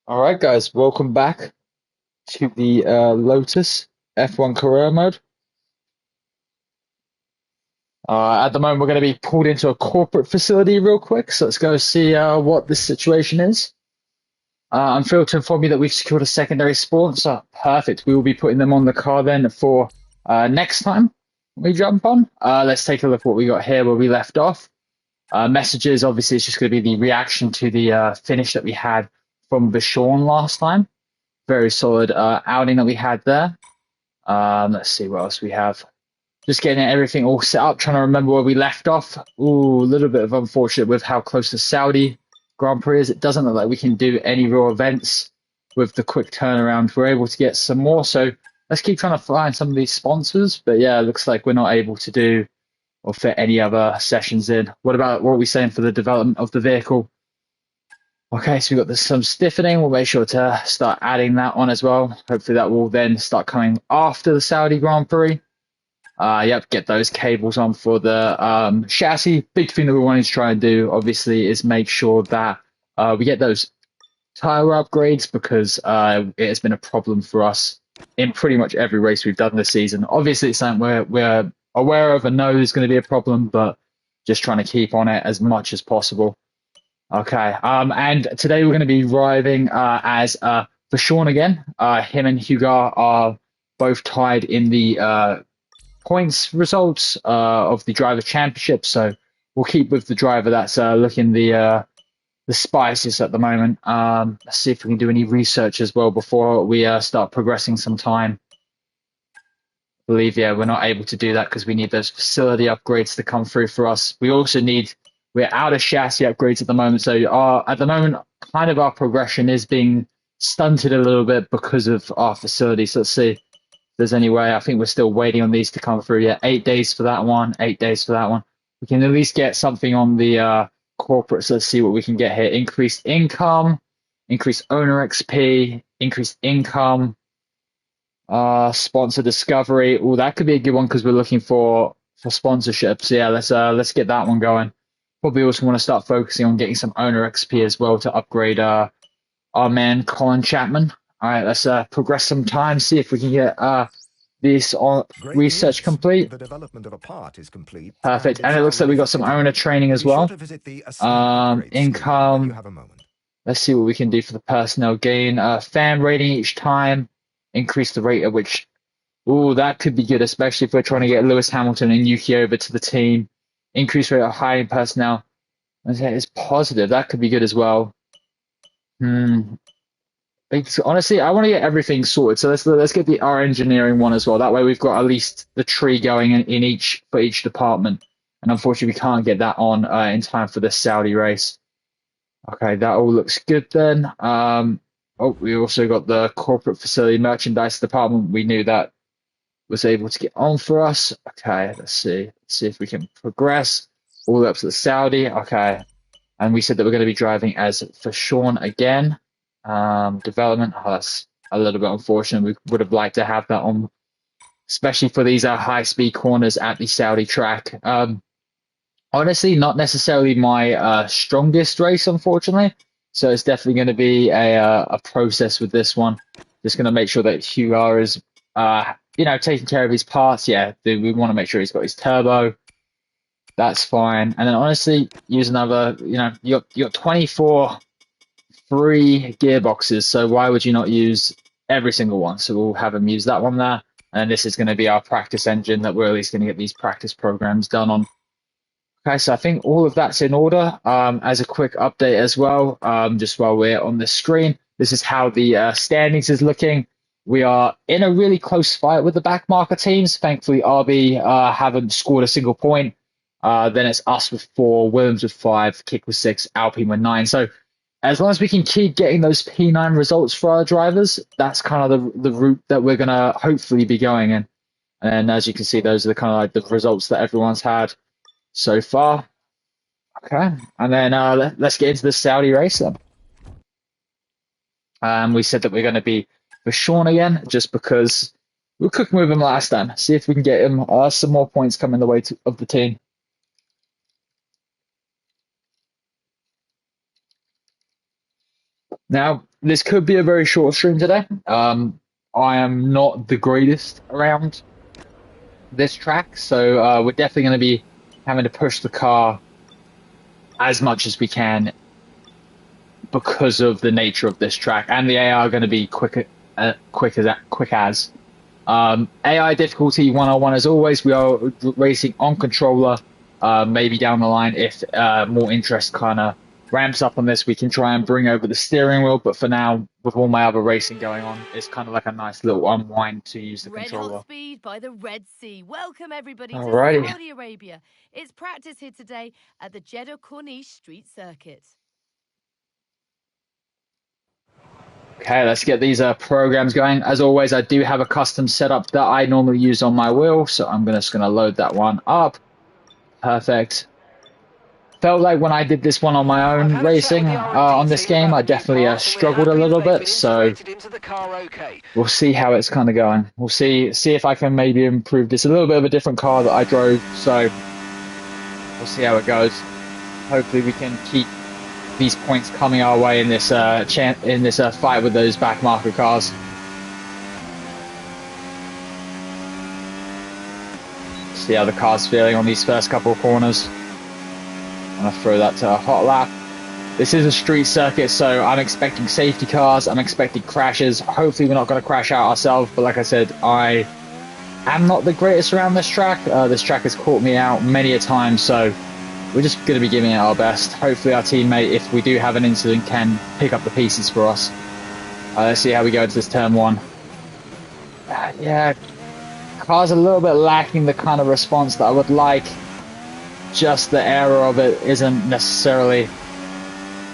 All right, guys, welcome back to the Lotus F1 career mode. At the moment, we're going to be pulled into a corporate facility real quick, so let's go see what this situation is. I'm thrilled to inform you that we've secured a secondary sponsor. Perfect. We will be putting them on the car then for next time we jump on. Let's take a look at what we got here where we left off. Messages, obviously, it's just going to be the reaction to the finish that we had from Vachon last time. Very solid outing that we had there. Let's see what else we have. Just getting everything all set up, trying to remember where we left off. Ooh, a little bit of unfortunate with how close the Saudi Grand Prix is. It doesn't look like we can do any real events with the quick turnaround. We're able to get some more, so let's keep trying to find some of these sponsors. But yeah, it looks like we're not able to do or fit any other sessions in. What are we saying for the development of the vehicle? Okay, so we've got some stiffening. We'll make sure to start adding that on as well. Hopefully that will then start coming after the Saudi Grand Prix. Yep, get those cables on for the chassis. Big thing that we wanted to try and do, obviously, is make sure that we get those tire upgrades because it has been a problem for us in pretty much every race we've done this season. Obviously, it's something we're aware of and know there's going to be a problem, but just trying to keep on it as much as possible. Okay, and today we're going to be driving as Vachon again. Him and Hugo are both tied in the points results of the driver championship, so we'll keep with the driver that's looking the spiciest at the moment. Let's see if we can do any research as well before we start progressing some time. I believe, yeah, we're not able to do that because we need those facility upgrades to come through for us. We also need we're out of chassis upgrades at the moment, so at the moment, kind of our progression is being stunted a little bit because of our facility. So let's see if there's any way. I think we're still waiting on these to come through. Yeah, 8 days for that one, 8 days for that one. We can at least get something on the corporate. So let's see what we can get here. Increased income, increased owner XP, increased income, sponsor discovery. Oh, that could be a good one because we're looking for sponsorships. Yeah, let's get that one going. Probably also want to start focusing on getting some owner XP as well to upgrade our man Colin Chapman. All right, let's progress some time, see if we can get this on research complete. The development of a part is complete. Perfect, and it looks like we got some owner training as well. Income. Let's see what we can do for the personnel gain. Fan rating each time. Increase the rate at which. Ooh, that could be good, especially if we're trying to get Lewis Hamilton and Yuki over to the team. Increase rate of hiring personnel. It's positive. That could be good as well. Honestly, I want to get everything sorted. So let's get our engineering one as well. That way we've got at least the tree going in each for each department. And unfortunately, we can't get that on in time for the Saudi race. Okay, that all looks good then. We also got the corporate facility merchandise department. We knew that was able to get on for us. Okay, let's see if we can progress all the way up to the Saudi. Okay, and we said that we're going to be driving as Vachon again. Development. Oh, that's a little bit unfortunate. We would have liked to have that on, especially for these high-speed corners at the Saudi track. Honestly, not necessarily my strongest race, unfortunately. So it's definitely going to be a process with this one. Just going to make sure that Hugo is taking care of his parts. Yeah, we want to make sure he's got his turbo. That's fine. And then honestly, use another, you got 24 free gearboxes. So why would you not use every single one? So we'll have him use that one there. And this is going to be our practice engine that we're at least going to get these practice programs done on. Okay, so I think all of that's in order. As a quick update as well, just while we're on the screen, this is how the standings is looking. We are in a really close fight with the backmarker teams. Thankfully, RB haven't scored a single point. Then it's us with 4, Williams with 5, Kick with 6, Alpine with 9. So as long as we can keep getting those P9 results for our drivers, that's kind of the route that we're going to hopefully be going in. And as you can see, those are the kind of like the results that everyone's had so far. Okay, and then let's get into the Saudi race then. We said that we're going to be Vachon again, just because we were cooking with him last time. See if we can get him some more points coming the way of the team. Now, this could be a very short stream today. I am not the greatest around this track, so we're definitely going to be having to push the car as much as we can because of the nature of this track, and the AI are going to be quick as. AI difficulty 101 as always. We are racing on controller. Maybe down the line, if more interest kind of ramps up on this, we can try and bring over the steering wheel. But for now, with all my other racing going on, it's kind of like a nice little unwind to use the controller. Red Hot Speed by the Red Sea. Welcome everybody Alrighty. to Saudi Arabia. It's practice here today at the Jeddah Corniche Street Circuit. Okay, let's get these programs going. As always, I do have a custom setup that I normally use on my wheel, so I'm just going to load that one up. Perfect. Felt like when I did this one on my own racing on this game, I definitely struggled a little bit, so we'll see how it's kind of going. We'll see if I can maybe improve this. A little bit of a different car that I drove, so we'll see how it goes. Hopefully we can keep these points coming our way in this fight with those back marker cars. See how the car's feeling on these first couple of corners. I'm going to throw that to a hot lap. This is a street circuit, so I'm expecting safety cars. I'm expecting crashes. Hopefully we're not going to crash out ourselves, but like I said, I am not the greatest around this track. This track has caught me out many a time, so we're just going to be giving it our best. Hopefully our teammate, if we do have an incident, can pick up the pieces for us. Let's see how we go into this turn one. Yeah, car's a little bit lacking the kind of response that I would like. Just the error of it isn't necessarily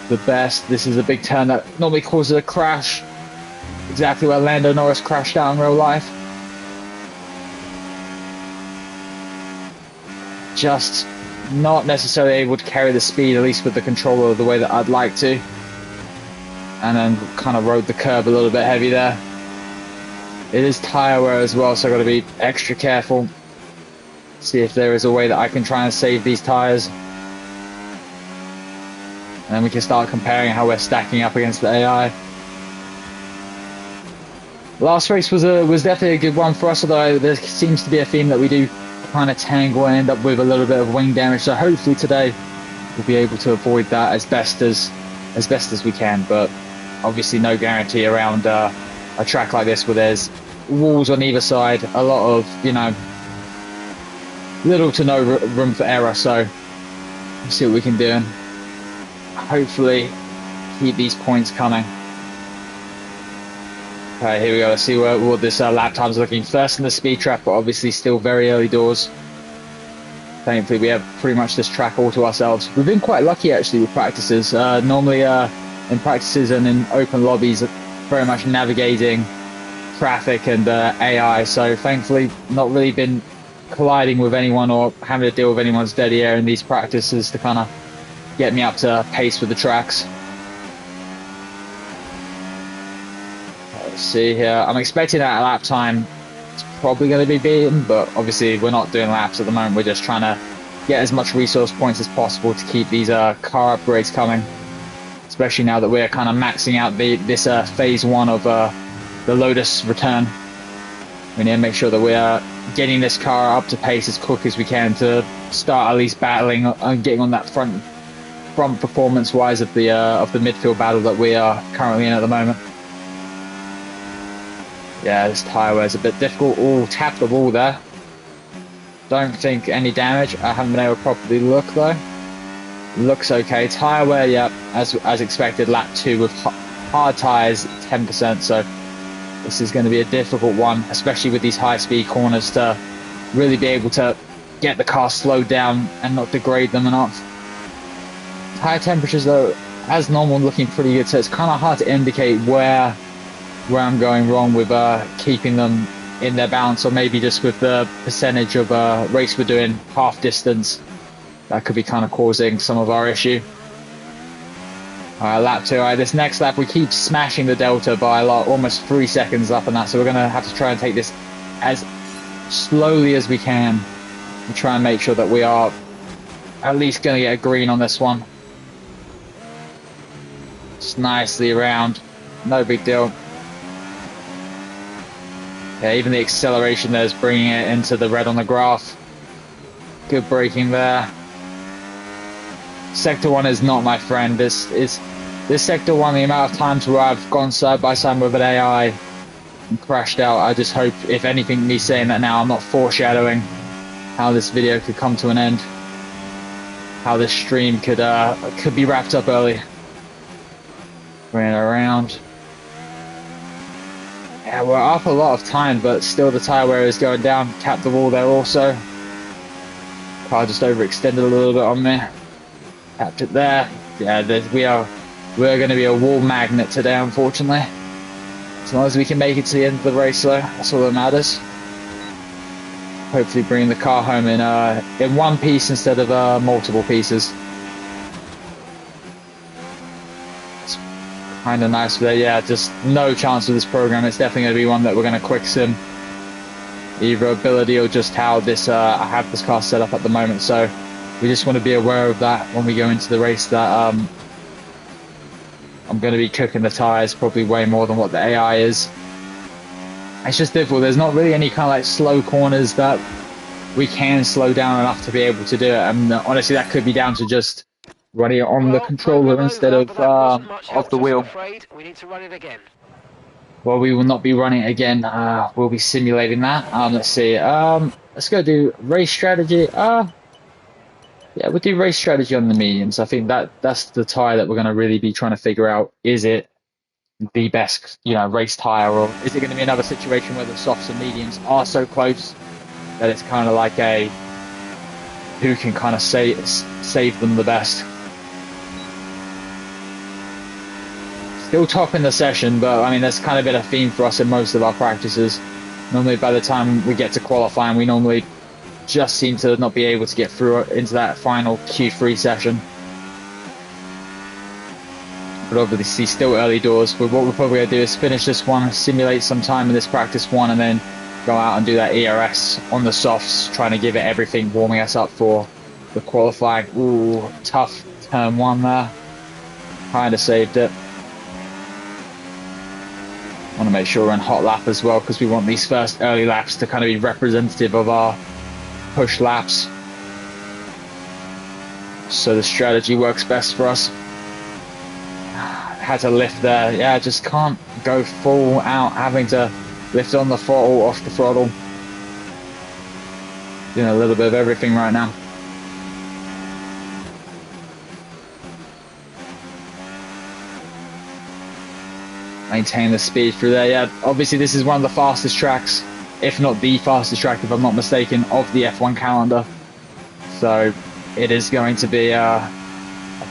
the best. This is a big turn that normally causes a crash. Exactly where Lando Norris crashed out in real life. Just not necessarily able to carry the speed, at least with the controller, the way that I'd like to. And then kind of rode the curb a little bit heavy there. It is tyre wear as well, so I've got to be extra careful. See if there is a way that I can try and save these tyres. And then we can start comparing how we're stacking up against the AI. Last race was definitely a good one for us, although there seems to be a theme that we do kind of tangle and end up with a little bit of wing damage. So hopefully today we'll be able to avoid that as best as we can. But obviously no guarantee around a track like this where there's walls on either side, a lot of, little to no room for error. So we'll see what we can do and hopefully keep these points coming. Okay, here we go. Let's see what this lap time's looking. First in the speed trap, but obviously still very early doors. Thankfully, we have pretty much this track all to ourselves. We've been quite lucky actually with practices. Normally in practices and in open lobbies, very much navigating traffic and AI. So thankfully, not really been colliding with anyone or having to deal with anyone's dead air in these practices to kind of get me up to pace with the tracks. Let's see here. I'm expecting that lap time it's probably going to be beaten, but obviously we're not doing laps at the moment. We're just trying to get as much resource points as possible to keep these car upgrades coming, especially now that we're kind of maxing out this phase one of the Lotus return. We need to make sure that we are getting this car up to pace as quick as we can to start at least battling and getting on that front performance wise of the midfield battle that we are currently in at the moment. Yeah, this tyre wear is a bit difficult. Oh, tapped the wall there. Don't think any damage. I haven't been able to properly look though. Looks okay. Tyre wear, yeah, as expected. Lap 2 with hard tyres, 10%. So this is going to be a difficult one, especially with these high-speed corners, to really be able to get the car slowed down and not degrade them enough. Tyre temperatures, though, as normal, looking pretty good. So it's kind of hard to indicate where I'm going wrong with keeping them in their balance, or maybe just with the percentage of race we're doing half distance. That could be kind of causing some of our issue. Lap 2. This next lap we keep smashing the delta by a lot, almost 3 seconds up on that, so we're going to have to try and take this as slowly as we can and try and make sure that we are at least going to get a green on this one. just nicely around. No big deal. Yeah, even the acceleration there is bringing it into the red on the graph. Good braking there. Sector 1 is not my friend. This Sector 1, the amount of times where I've gone side by side with an AI and crashed out, I just hope, if anything, me saying that now, I'm not foreshadowing how this video could come to an end. How this stream could be wrapped up early. Ran around. Yeah, we're up a lot of time, but still the tyre wear is going down. Capped the wall there also. Car just overextended a little bit on me. Capped it there. Yeah, we're going to be a wall magnet today, unfortunately. As long as we can make it to the end of the race, though, that's all that matters. Hopefully, bringing the car home in one piece instead of multiple pieces. It's kind of nice there. Yeah, just no chance with this program. It's definitely going to be one that we're going to quick sim. Either ability or just how this I have this car set up at the moment. So we just want to be aware of that when we go into the race. That I'm going to be cooking the tires probably way more than what the AI is. It's just difficult. There's not really any kind of like slow corners that we can slow down enough to be able to do it. And honestly, that could be down to just running it on the controller instead of the wheel. We need to run it again. Well, we will not be running it again. We'll be simulating that. Let's see. Let's go do race strategy. Yeah, we'll do race strategy on the mediums. I think that's the tire that we're going to really be trying to figure out. Is it the best, race tire, or is it going to be another situation where the softs and mediums are so close that it's kind of like a who can kind of save them the best? Still top in the session, but I mean that's kind of been a theme for us in most of our practices. Normally by the time we get to qualifying, we normally just seem to not be able to get through into that final Q3 session. But obviously still early doors. But what we're probably going to do is finish this one, simulate some time in this practice one, and then go out and do that ERS on the softs, trying to give it everything, warming us up for the qualifying. Ooh, tough turn one there. Kind of saved it. Want to make sure we're in hot lap as well, because we want these first early laps to kind of be representative of our push laps. So the strategy works best for us. Had to lift there. Yeah, just can't go full out, having to lift on the throttle, off the throttle. Doing a little bit of everything right now. Maintain the speed through there. Yeah, obviously this is one of the fastest tracks, if not the fastest track, if I'm not mistaken, of the F1 calendar. So it is going to be a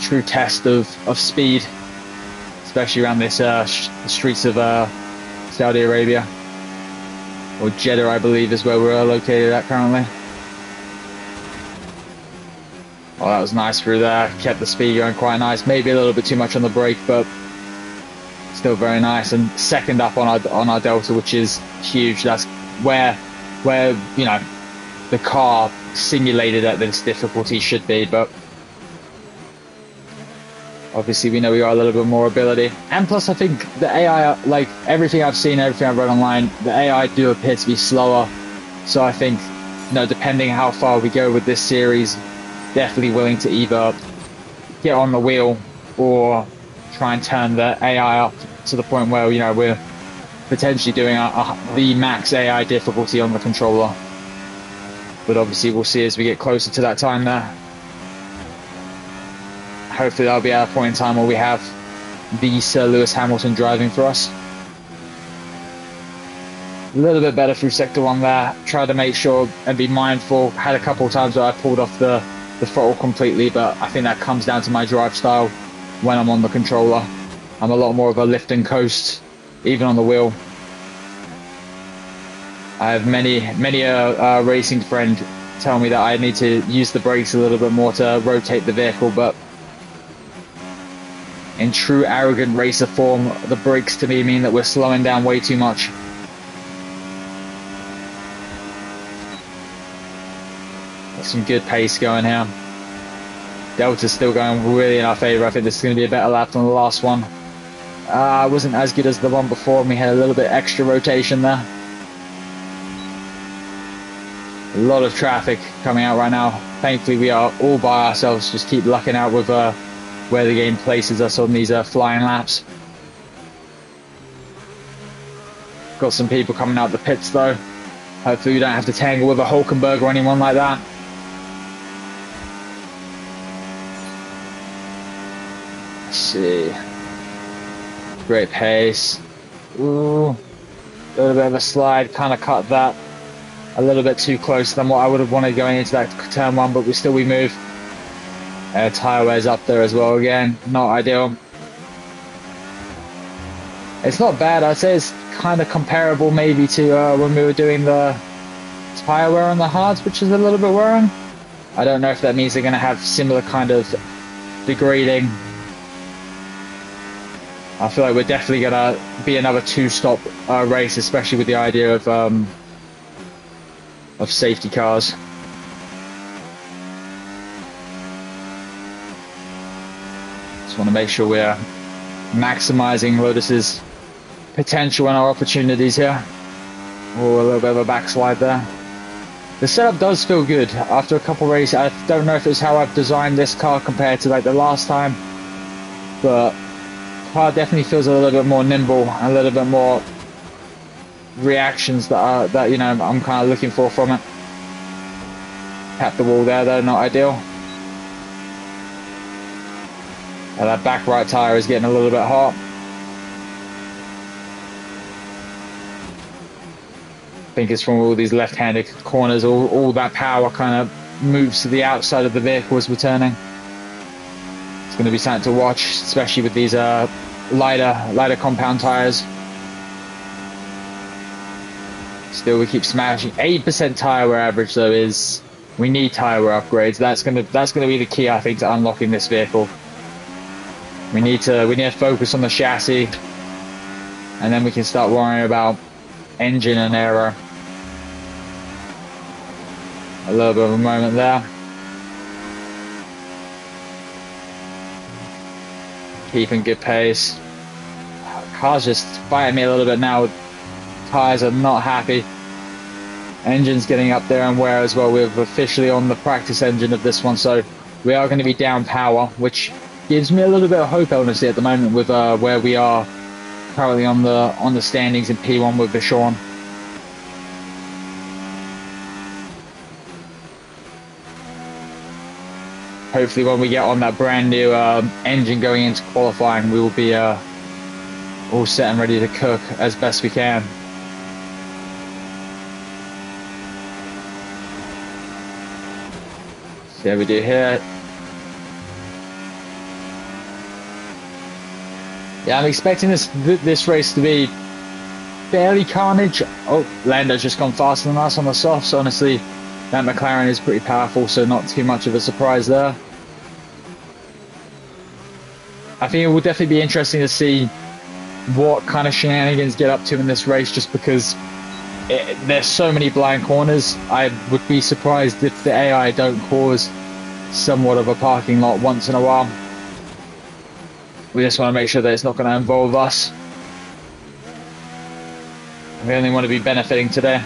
true test of speed, especially around this the streets of Saudi Arabia, or Jeddah, I believe, is where we're located at currently. Oh, that was nice through there. Kept the speed going quite nice. Maybe a little bit too much on the brake, but still very nice. And second up on our Delta, which is huge. That's where the car simulated at this difficulty should be, but obviously we know we got a little bit more ability. And plus I think the AI, like everything I've seen, everything I've read online, the AI do appear to be slower. So I think, depending how far we go with this series, definitely willing to either get on the wheel or try and turn the AI up to the point where, we're potentially doing the max AI difficulty on the controller. But obviously we'll see as we get closer to that time there. Hopefully that'll be at a point in time where we have the Sir Lewis Hamilton driving for us. A little bit better through sector one there. Tried to make sure and be mindful. Had a couple of times where I pulled off the throttle completely, but I think that comes down to my drive style when I'm on the controller. I'm a lot more of a lift and coast, even on the wheel. I have many a racing friend tell me that I need to use the brakes a little bit more to rotate the vehicle, but in true arrogant racer form, the brakes to me mean that we're slowing down way too much. Got some good pace going here. Delta's still going really in our favour. I think this is going to be a better lap than the last one. wasn't as good as the one before, and we had a little bit extra rotation there. A lot of traffic coming out right now. Thankfully, we are all by ourselves. Just keep lucking out with where the game places us on these flying laps. Got some people coming out the pits though. Hopefully we don't have to tangle with a Hulkenberg or anyone like that. Let's see. Great pace. Ooh. A little bit of a slide. Kind of cut that a little bit too close than what I would have wanted going into that turn one, but we move. Tyre wear's up there as well again. Not ideal. It's not bad. I'd say it's kind of comparable maybe to when we were doing the tyre wear on the hards, which is a little bit worrying. I don't know if that means they're going to have similar kind of degrading. I feel like we're definitely going to be another two-stop race, especially with the idea of safety cars. Just want to make sure we're maximizing Lotus's potential and our opportunities here. Oh, a little bit of a backslide there. The setup does feel good after a couple races. I don't know if it's how I've designed this car compared to like the last time, but the car definitely feels a little bit more nimble, a little bit more reactions that you know I'm kind of looking for from it. Tap the wall there though, not ideal. And that back right tyre is getting a little bit hot. I think it's from all these left-handed corners, all that power kind of moves to the outside of the vehicle as we're turning. It's going to be something to watch, especially with these lighter compound tires. Still, we keep smashing. 8% tire wear average though is we need tire wear upgrades. That's gonna be the key, I think, to unlocking this vehicle. We need to focus on the chassis, and then we can start worrying about engine and aero. A little bit of a moment there. Keeping good pace. Car's just fighting me a little bit now. Tires are not happy. Engine's getting up there and wear as well. We're officially on the practice engine of this one, so we are going to be down power, which gives me a little bit of hope, honestly, at the moment with where we are currently on the standings in P1 with Vishon. Hopefully when we get on that brand new engine going into qualifying, we will be all set and ready to cook as best we can. See how we do here. Yeah, I'm expecting this race to be fairly carnage. Oh, Lando's just gone faster than us on the softs. Honestly, that McLaren is pretty powerful, so not too much of a surprise there. I think it will definitely be interesting to see what kind of shenanigans get up to in this race, just because there's so many blind corners. I would be surprised if the AI don't cause somewhat of a parking lot once in a while. We just want to make sure that it's not going to involve us. We only want to be benefiting today.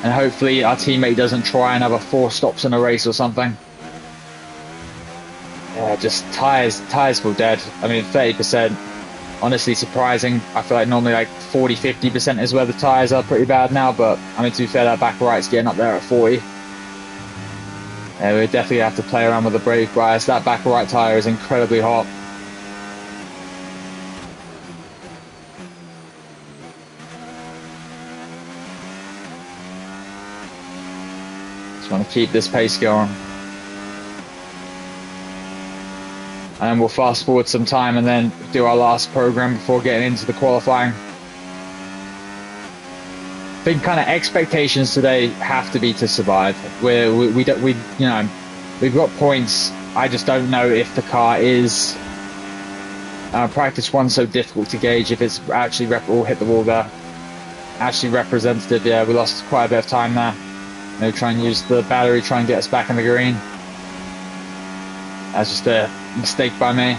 And hopefully our teammate doesn't try another 4 stops in a race or something. Yeah, just tires feel dead. I mean, 30%, honestly surprising. I feel like normally like 40-50% is where the tires are pretty bad now, but I mean, to be fair, that back right's getting up there at 40. Yeah, we definitely have to play around with the brake bias. That back right tire is incredibly hot. Just want to keep this pace going. And we'll fast forward some time and then do our last program before getting into the qualifying. I think kind of expectations today have to be to survive. We've got points. I just don't know if the car is practice one so difficult to gauge if it's actually hit the wall there. Actually representative. Yeah, we lost quite a bit of time there. Maybe try and use the battery, try and get us back in the green. That's just a mistake by me.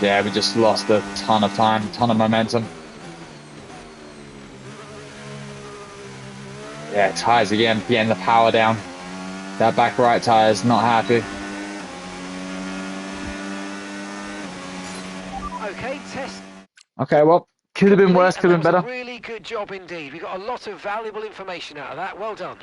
Yeah, we just lost a ton of time, ton of momentum. Yeah, tyres again, getting the power down. That back right tyre is not happy. Okay, test. Okay, well, could have been worse, could have been That was better. a really good job indeed. We got a lot of valuable information out of that. Well done.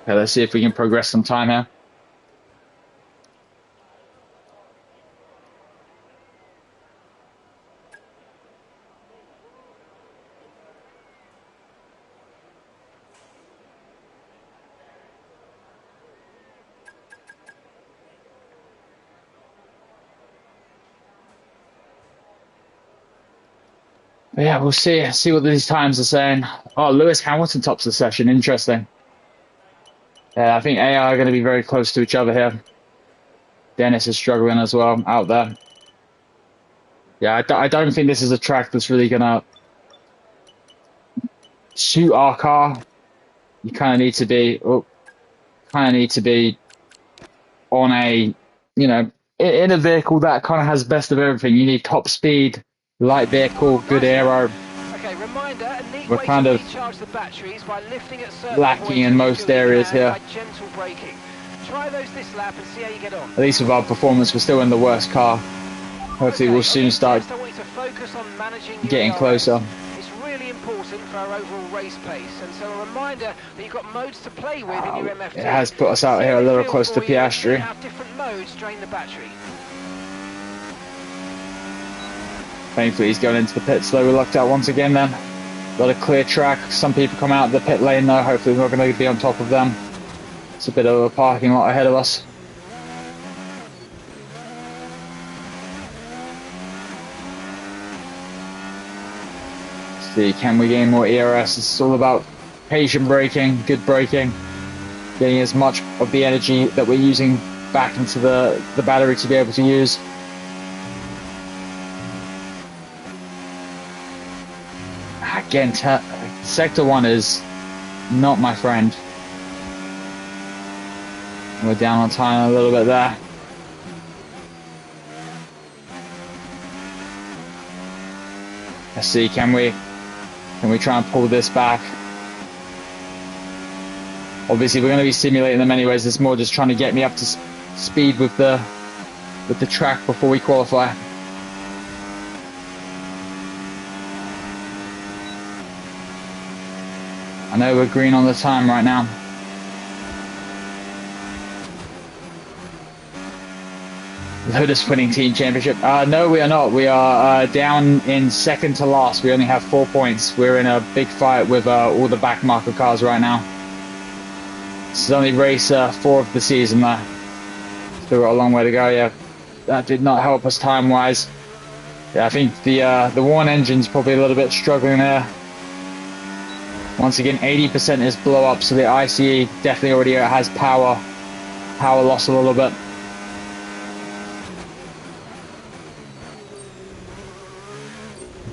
Okay, let's see if we can progress some time here. But yeah, we'll see what these times are saying. Oh, Lewis Hamilton tops the session. Interesting. Yeah, I think AI are going to be very close to each other here. Dennis is struggling as well out there. Yeah, I don't think this is a track that's really going to suit our car. You kind of need to be, on a, in a vehicle that kind of has best of everything. You need top speed, light vehicle, good aero. Okay, reminder, a neat We're way kind to of recharge the batteries by lifting at certain lacking points in and most refilling your areas hand here. by gentle braking. Try those this lap and see how you get on. At least with our performance, we're still in the worst car. Hopefully, we'll soon start I want you to focus on managing your getting ERS. closer. It's really important for our overall race pace, and so a reminder that you've got modes to play with in your MFT. It has put us out here a little close to Piastri. How different modes drain the battery. Thankfully, he's going into the pit slow. We're locked out once again then. Got a clear track. Some people come out of the pit lane though. Hopefully, we're going to be on top of them. It's a bit of a parking lot ahead of us. Let's see, can we gain more ERS? It's all about patient braking, good braking, getting as much of the energy that we're using back into the battery to be able to use. Again, Sector 1 is not my friend. We're down on time a little bit there. Let's see, can we try and pull this back? Obviously, we're going to be simulating them anyways. It's more just trying to get me up to speed with the track before we qualify. I know we're green on the time right now. Lotus winning team championship. No, we are not. We are down in second to last. We only have 4 points. We're in a big fight with all the back marker cars right now. This is only race 4 of the season there. Still got a long way to go. Yeah, that did not help us time-wise. Yeah, I think the one engine's probably a little bit struggling there. Once again, 80% is blow up, so the ICE definitely already has power loss a little bit.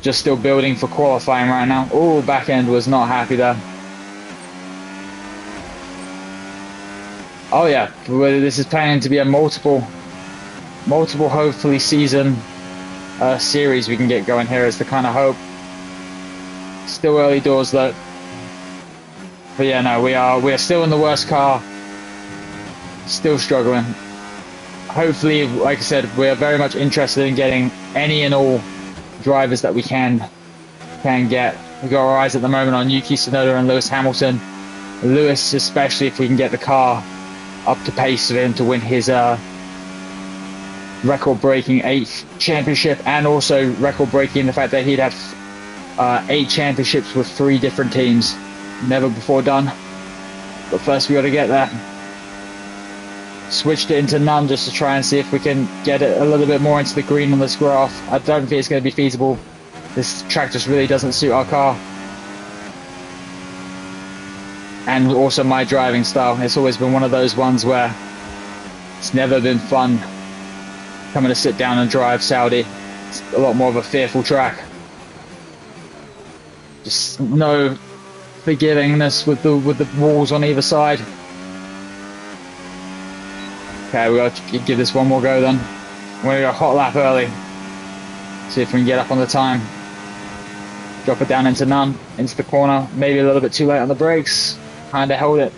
Just still building for qualifying right now. Oh, back end was not happy there. Oh yeah, this is planning to be a multiple hopefully season series we can get going here is the kind of hope. Still early doors though. But yeah, no, we are still in the worst car. Still struggling. Hopefully, like I said, we are very much interested in getting any and all drivers that we can get. We've got our eyes at the moment on Yuki Tsunoda and Lewis Hamilton. Lewis, especially if we can get the car up to pace for him to win his record-breaking 8th championship, and also record-breaking the fact that he'd have 8 championships with 3 different teams. Never before done. But first we got to get there. Switched it into none just to try and see if we can get it a little bit more into the green on this graph. I don't think it's going to be feasible. This track just really doesn't suit our car. And also my driving style. It's always been one of those ones where it's never been fun coming to sit down and drive Saudi. It's a lot more of a fearful track. Just no forgivingness with the walls on either side. Okay, we got to give this one more go then. We're gonna go hot lap early. See if we can get up on the time. Drop it down into none, into the corner. Maybe a little bit too late on the brakes. Kind of held it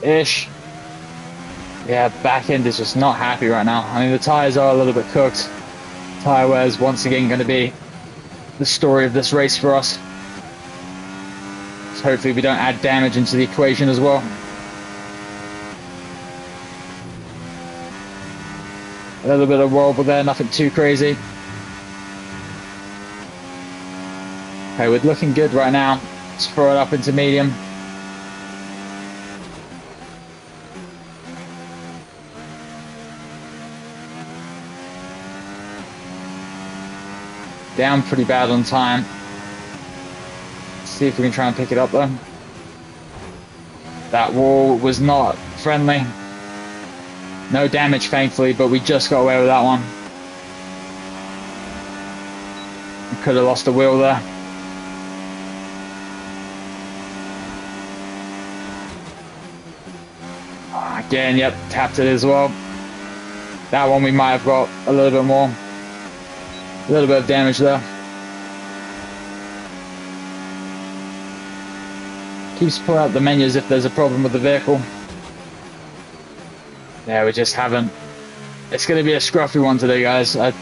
ish. Yeah, back end is just not happy right now. I mean, the tires are a little bit cooked. Tire wear is once again going to be the story of this race for us. So hopefully we don't add damage into the equation as well. A little bit of wobble there, nothing too crazy. Okay, we're looking good right now. Let's throw it up into medium. Down pretty bad on time. Let's see if we can try and pick it up though. That wall was not friendly. No damage thankfully, but we just got away with that one. We could have lost the wheel there. Again, yep, tapped it as well. That one we might have got a little bit more. A little bit of damage there. Keeps pulling out the menus if there's a problem with the vehicle. Yeah, we just haven't. It's going to be a scruffy one today, guys. I'm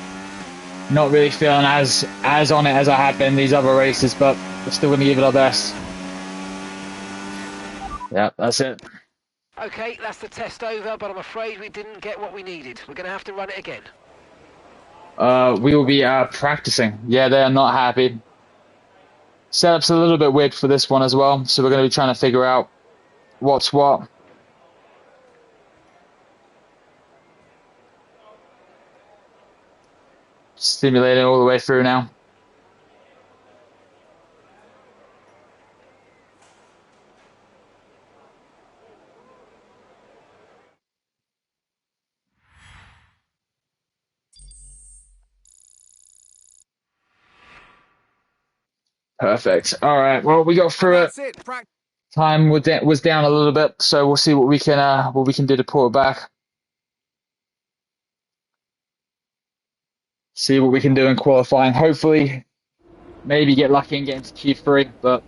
not really feeling as on it as I have been these other races, but we're still going to give it our best. Yeah, that's it. Okay, that's the test over, but I'm afraid we didn't get what we needed. We're going to have to run it again. We will be practicing. Yeah, they are not happy. Setup's a little bit weird for this one as well, so we're going to be trying to figure out what's what. Stimulating all the way through now. Perfect. All right. Well, we got through it. Time was down a little bit, so we'll see what we can do to pull it back. See what we can do in qualifying. Hopefully, maybe get lucky and get into Q3, but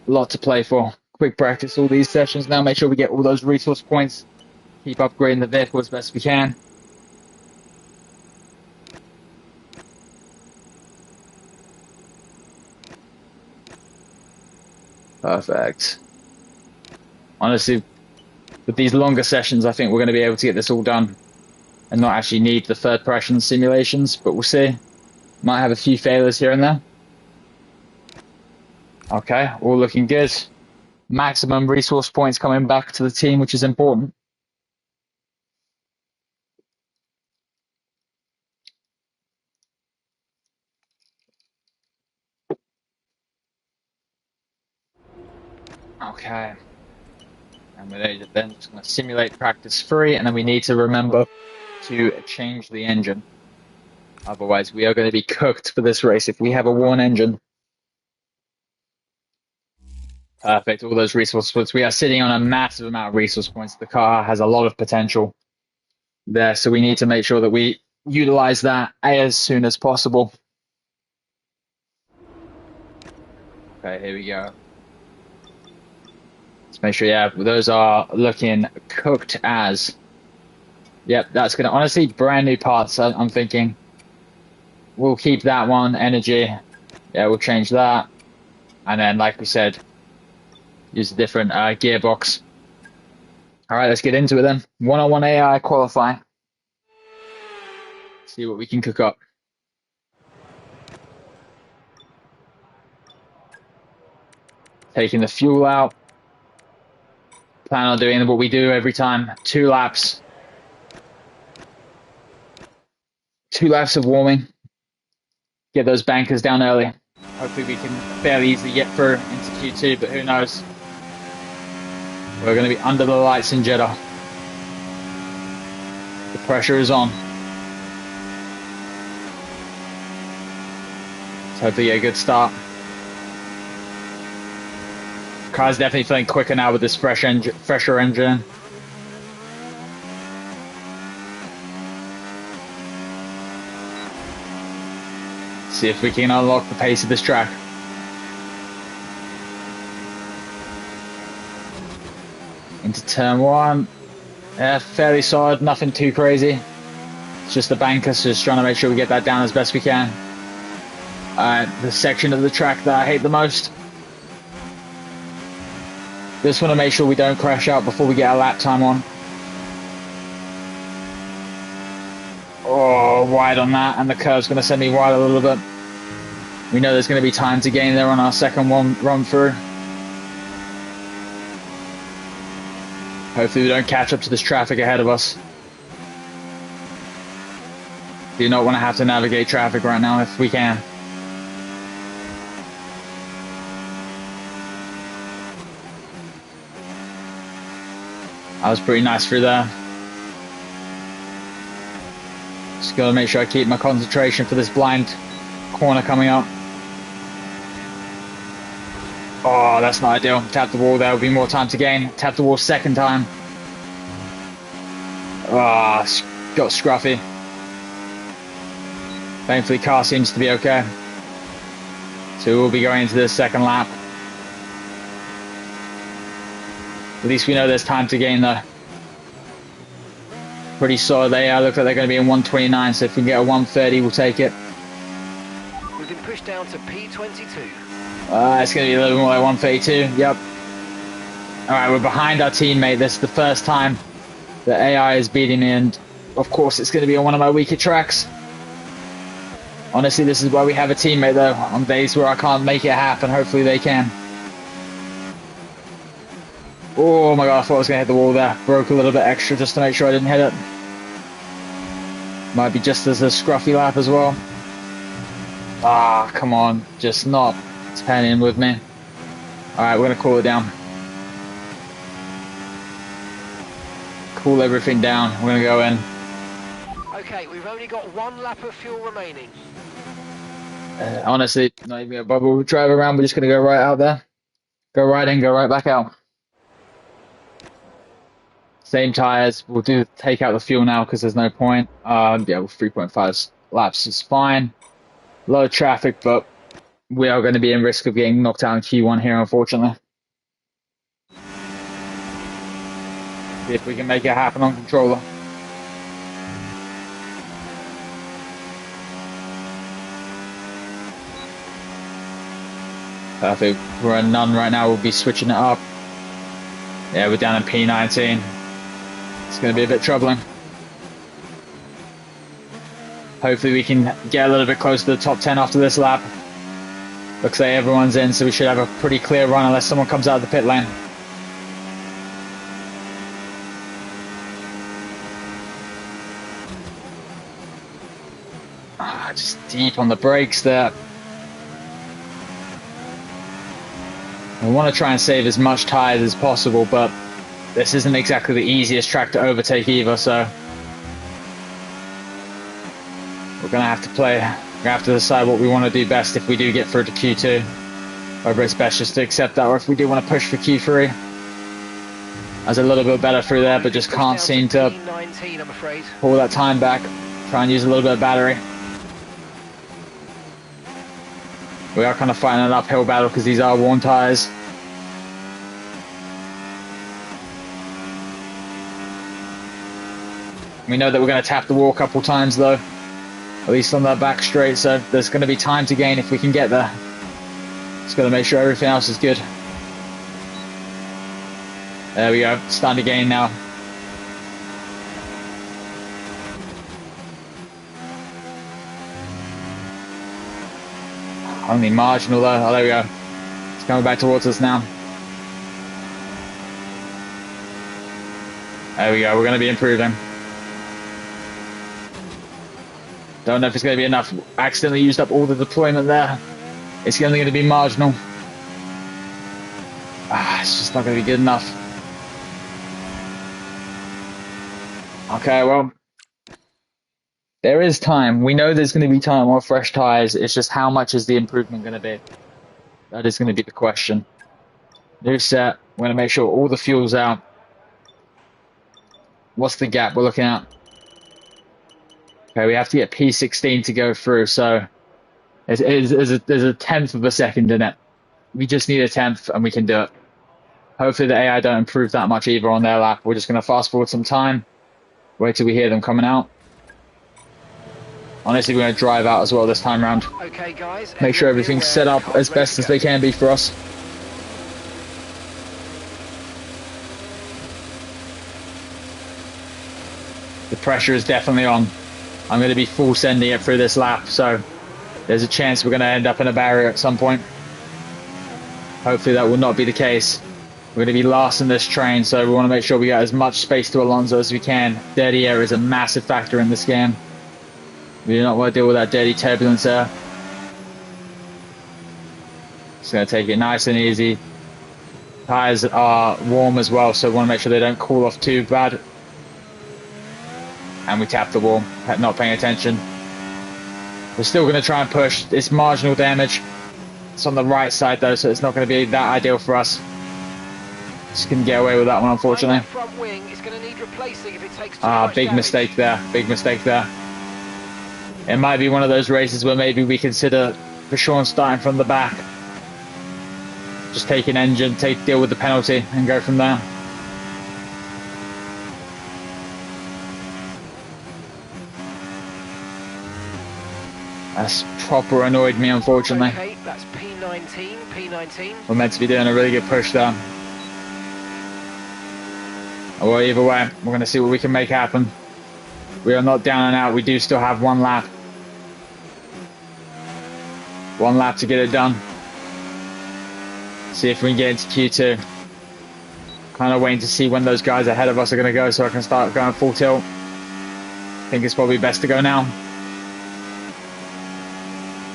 a lot to play for. Quick practice all these sessions now. Make sure we get all those resource points. Keep upgrading the vehicle as best we can. Perfect. Honestly, with these longer sessions, I think we're going to be able to get this all done and not actually need the third person simulations, but we'll see. Might have a few failures here and there. Okay, all looking good. Maximum resource points coming back to the team, which is important. Okay. And we're then just going to simulate practice 3, and then we need to remember to change the engine. Otherwise, we are going to be cooked for this race if we have a worn engine. Perfect. All those resource points. We are sitting on a massive amount of resource points. The car has a lot of potential there, so we need to make sure that we utilize that as soon as possible. Okay, here we go. Let's make sure, yeah, those are looking cooked as. Yep, that's going to, honestly, brand new parts. I'm thinking we'll keep that one, energy. Yeah, we'll change that. And then, like we said, use a different gearbox. All right, let's get into it then. One-on-one AI qualifying. See what we can cook up. Taking the fuel out. Plan on doing what we do every time. 2 laps. 2 laps of warming. Get those bankers down early. Hopefully we can fairly easily get through into Q2, but who knows. We're going to be under the lights in Jeddah. The pressure is on. Let's hopefully get a good start. car's definitely feeling quicker now with this fresher engine. See if we can unlock the pace of this track. Into turn one. Yeah, fairly solid, nothing too crazy. It's just the banker, so just trying to make sure we get that down as best we can. The section of the track that I hate the most. Just want to make sure we don't crash out before we get our lap time on. Oh, wide on that, and the curve's going to send me wide a little bit. We know there's going to be time to gain there on our second one run through. Hopefully we don't catch up to this traffic ahead of us. Do not want to have to navigate traffic right now if we can. That was pretty nice through there. Just gotta make sure I keep my concentration for this blind corner coming up. Oh, that's not ideal. Tap the wall, there will be more time to gain. Tap the wall second time. Ah, oh, got scruffy. Thankfully, car seems to be okay. So we'll be going into the second lap. At least we know there's time to gain though. Pretty solid. They look like they're going to be in 129, so if we can get a 130, we'll take it. We've been pushed down to P22. It's going to be a little bit more like 132. Yep. Alright, we're behind our teammate. This is the first time the AI is beating me, and of course it's going to be on one of my weaker tracks. Honestly, this is why we have a teammate though. On days where I can't make it happen, hopefully they can. Oh my god, I thought I was going to hit the wall there. Broke a little bit extra just to make sure I didn't hit it. Might be just as a scruffy lap as well. Ah, come on. Just not turning with me. Alright, we're going to cool it down. Cool everything down. We're going to go in. Okay, we've only got one lap of fuel remaining. Honestly, not even a bubble. We'll drive around. We're just going to go right out there. Go right in, go right back out. Same tires. We'll take out the fuel now because there's no point. Yeah, 3.5 laps is fine. Low traffic, but we are going to be in risk of getting knocked out in Q1 here, unfortunately. See if we can make it happen on controller. Perfect. We're at none right now. We'll be switching it up. Yeah, we're down in P19. It's going to be a bit troubling. Hopefully we can get a little bit close to the top 10 after this lap. Looks like everyone's in, so we should have a pretty clear run unless someone comes out of the pit lane. Just deep on the brakes there. I want to try and save as much tires as possible, but this isn't exactly the easiest track to overtake either, so we're going to have to play. We're going to have to decide what we want to do best if we do get through to Q2. Whether it's best just to accept that, or if we do want to push for Q3. I was a little bit better through there, but just can't seem to P19, I'm afraid. pull that time back. Try and use a little bit of battery. We are kind of fighting an uphill battle because these are worn tires. We know that we're going to tap the wall a couple times though, at least on that back straight, so there's going to be time to gain if we can get there. Just got to make sure everything else is good. There we go, starting to gain now. Only marginal though. Oh, there we go. It's coming back towards us now. There we go. We're going to be improving. Don't know if it's going to be enough. Accidentally used up all the deployment there. It's only going to be marginal. It's just not going to be good enough. Okay, well, there is time. We know there's going to be time on fresh tires. It's just how much is the improvement going to be? That is going to be the question. New set. We're going to make sure all the fuel's out. What's the gap we're looking at? Okay, we have to get P16 to go through, so there's a tenth of a second in it. We just need a tenth, and we can do it. Hopefully the AI don't improve that much either on their lap. We're just going to fast forward some time. Wait till we hear them coming out. Honestly, we're going to drive out as well this time round. Okay, guys. Make sure everything's set up as best as they can be for us. The pressure is definitely on. I'm going to be full sending it through this lap, so there's a chance we're going to end up in a barrier at some point. Hopefully that will not be the case. We're going to be last in this train, so we want to make sure we get as much space to Alonso as we can. Dirty air is a massive factor in this game. We do not want to deal with that dirty turbulence there. Just going to take it nice and easy. Tires are warm as well, so we want to make sure they don't cool off too bad. And we tap the wall, not paying attention. We're still going to try and push. It's marginal damage. It's on the right side though, so it's not going to be that ideal for us. Just couldn't get away with that one, unfortunately. Front wing is going to need replacing if it takes too much Big damage. mistake there. Big mistake there. It might be one of those races where maybe we consider for Sean starting from the back. Just take an engine, deal with the penalty, and go from there. That's proper annoyed me, unfortunately. Okay, that's P19. We're meant to be doing a really good push there. Well, either way, we're going to see what we can make happen. We are not down and out. We do still have one lap. One lap to get it done. See if we can get into Q2. Kind of waiting to see when those guys ahead of us are going to go so I can start going full tilt. I think it's probably best to go now.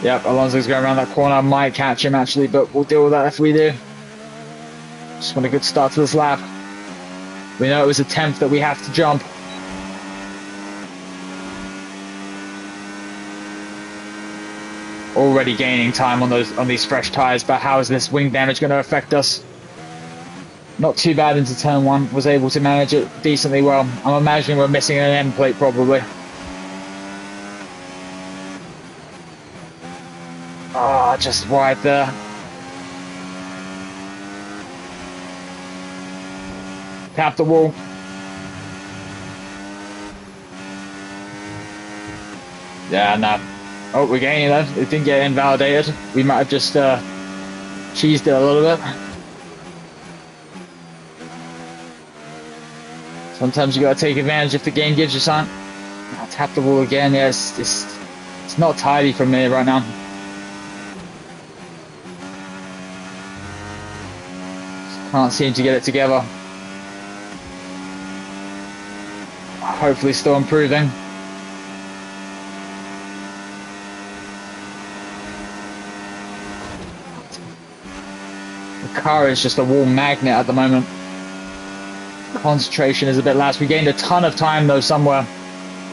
Yep, Alonso's going around that corner. I might catch him actually, but we'll deal with that if we do. Just want a good start to this lap. We know it was a 10th that we have to jump. Already gaining time on these fresh tyres, but how is this wing damage going to affect us? Not too bad into turn one. Was able to manage it decently well. I'm imagining we're missing an end plate probably. Just wide there. Tap the wall. Yeah, no. Oh, we're gaining that. It didn't get invalidated. We might have just cheesed it a little bit. Sometimes you gotta take advantage if the game gives you something. I'll tap the wall again. Yeah, it's not tidy for me right now. Can't seem to get it together. Hopefully still improving. The car is just a wall magnet at the moment. Concentration is a bit less. We gained a ton of time though somewhere.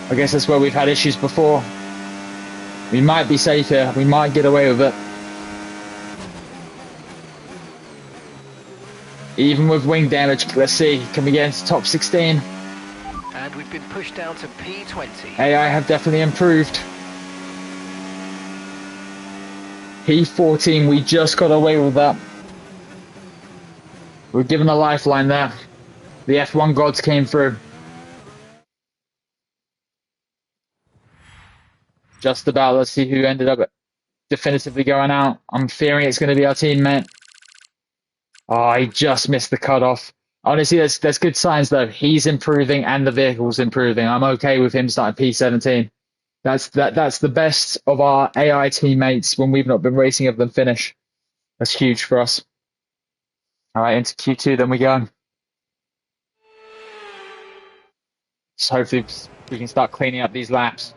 I guess that's where we've had issues before. We might be safe here. We might get away with it. Even with wing damage, let's see, can we get into top 16? And we've been pushed down to P20. AI have definitely improved. P14, we just got away with that. We're given a lifeline there. The F1 gods came through. Just about, let's see who ended up definitively going out. I'm fearing it's going to be our teammate. Oh, he just missed the cutoff. Honestly, there's good signs though. He's improving and the vehicle's improving. I'm okay with him starting P17. That's the best of our AI teammates when we've not been racing of them finish. That's huge for us. All right, into Q2 then we go. So hopefully we can start cleaning up these laps.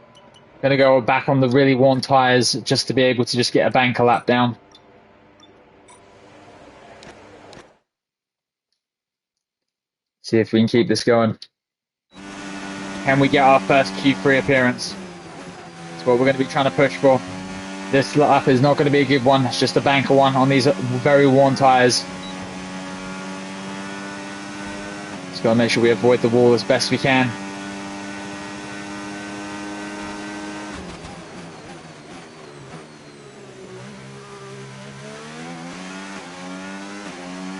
Gonna go back on the really worn tires just to be able to just get a banker lap down. See if we can keep this going. Can we get our first Q3 appearance? That's what we're going to be trying to push for. This lap is not going to be a good one. It's just a banker one on these very worn tyres. gotta make sure we avoid the wall as best we can.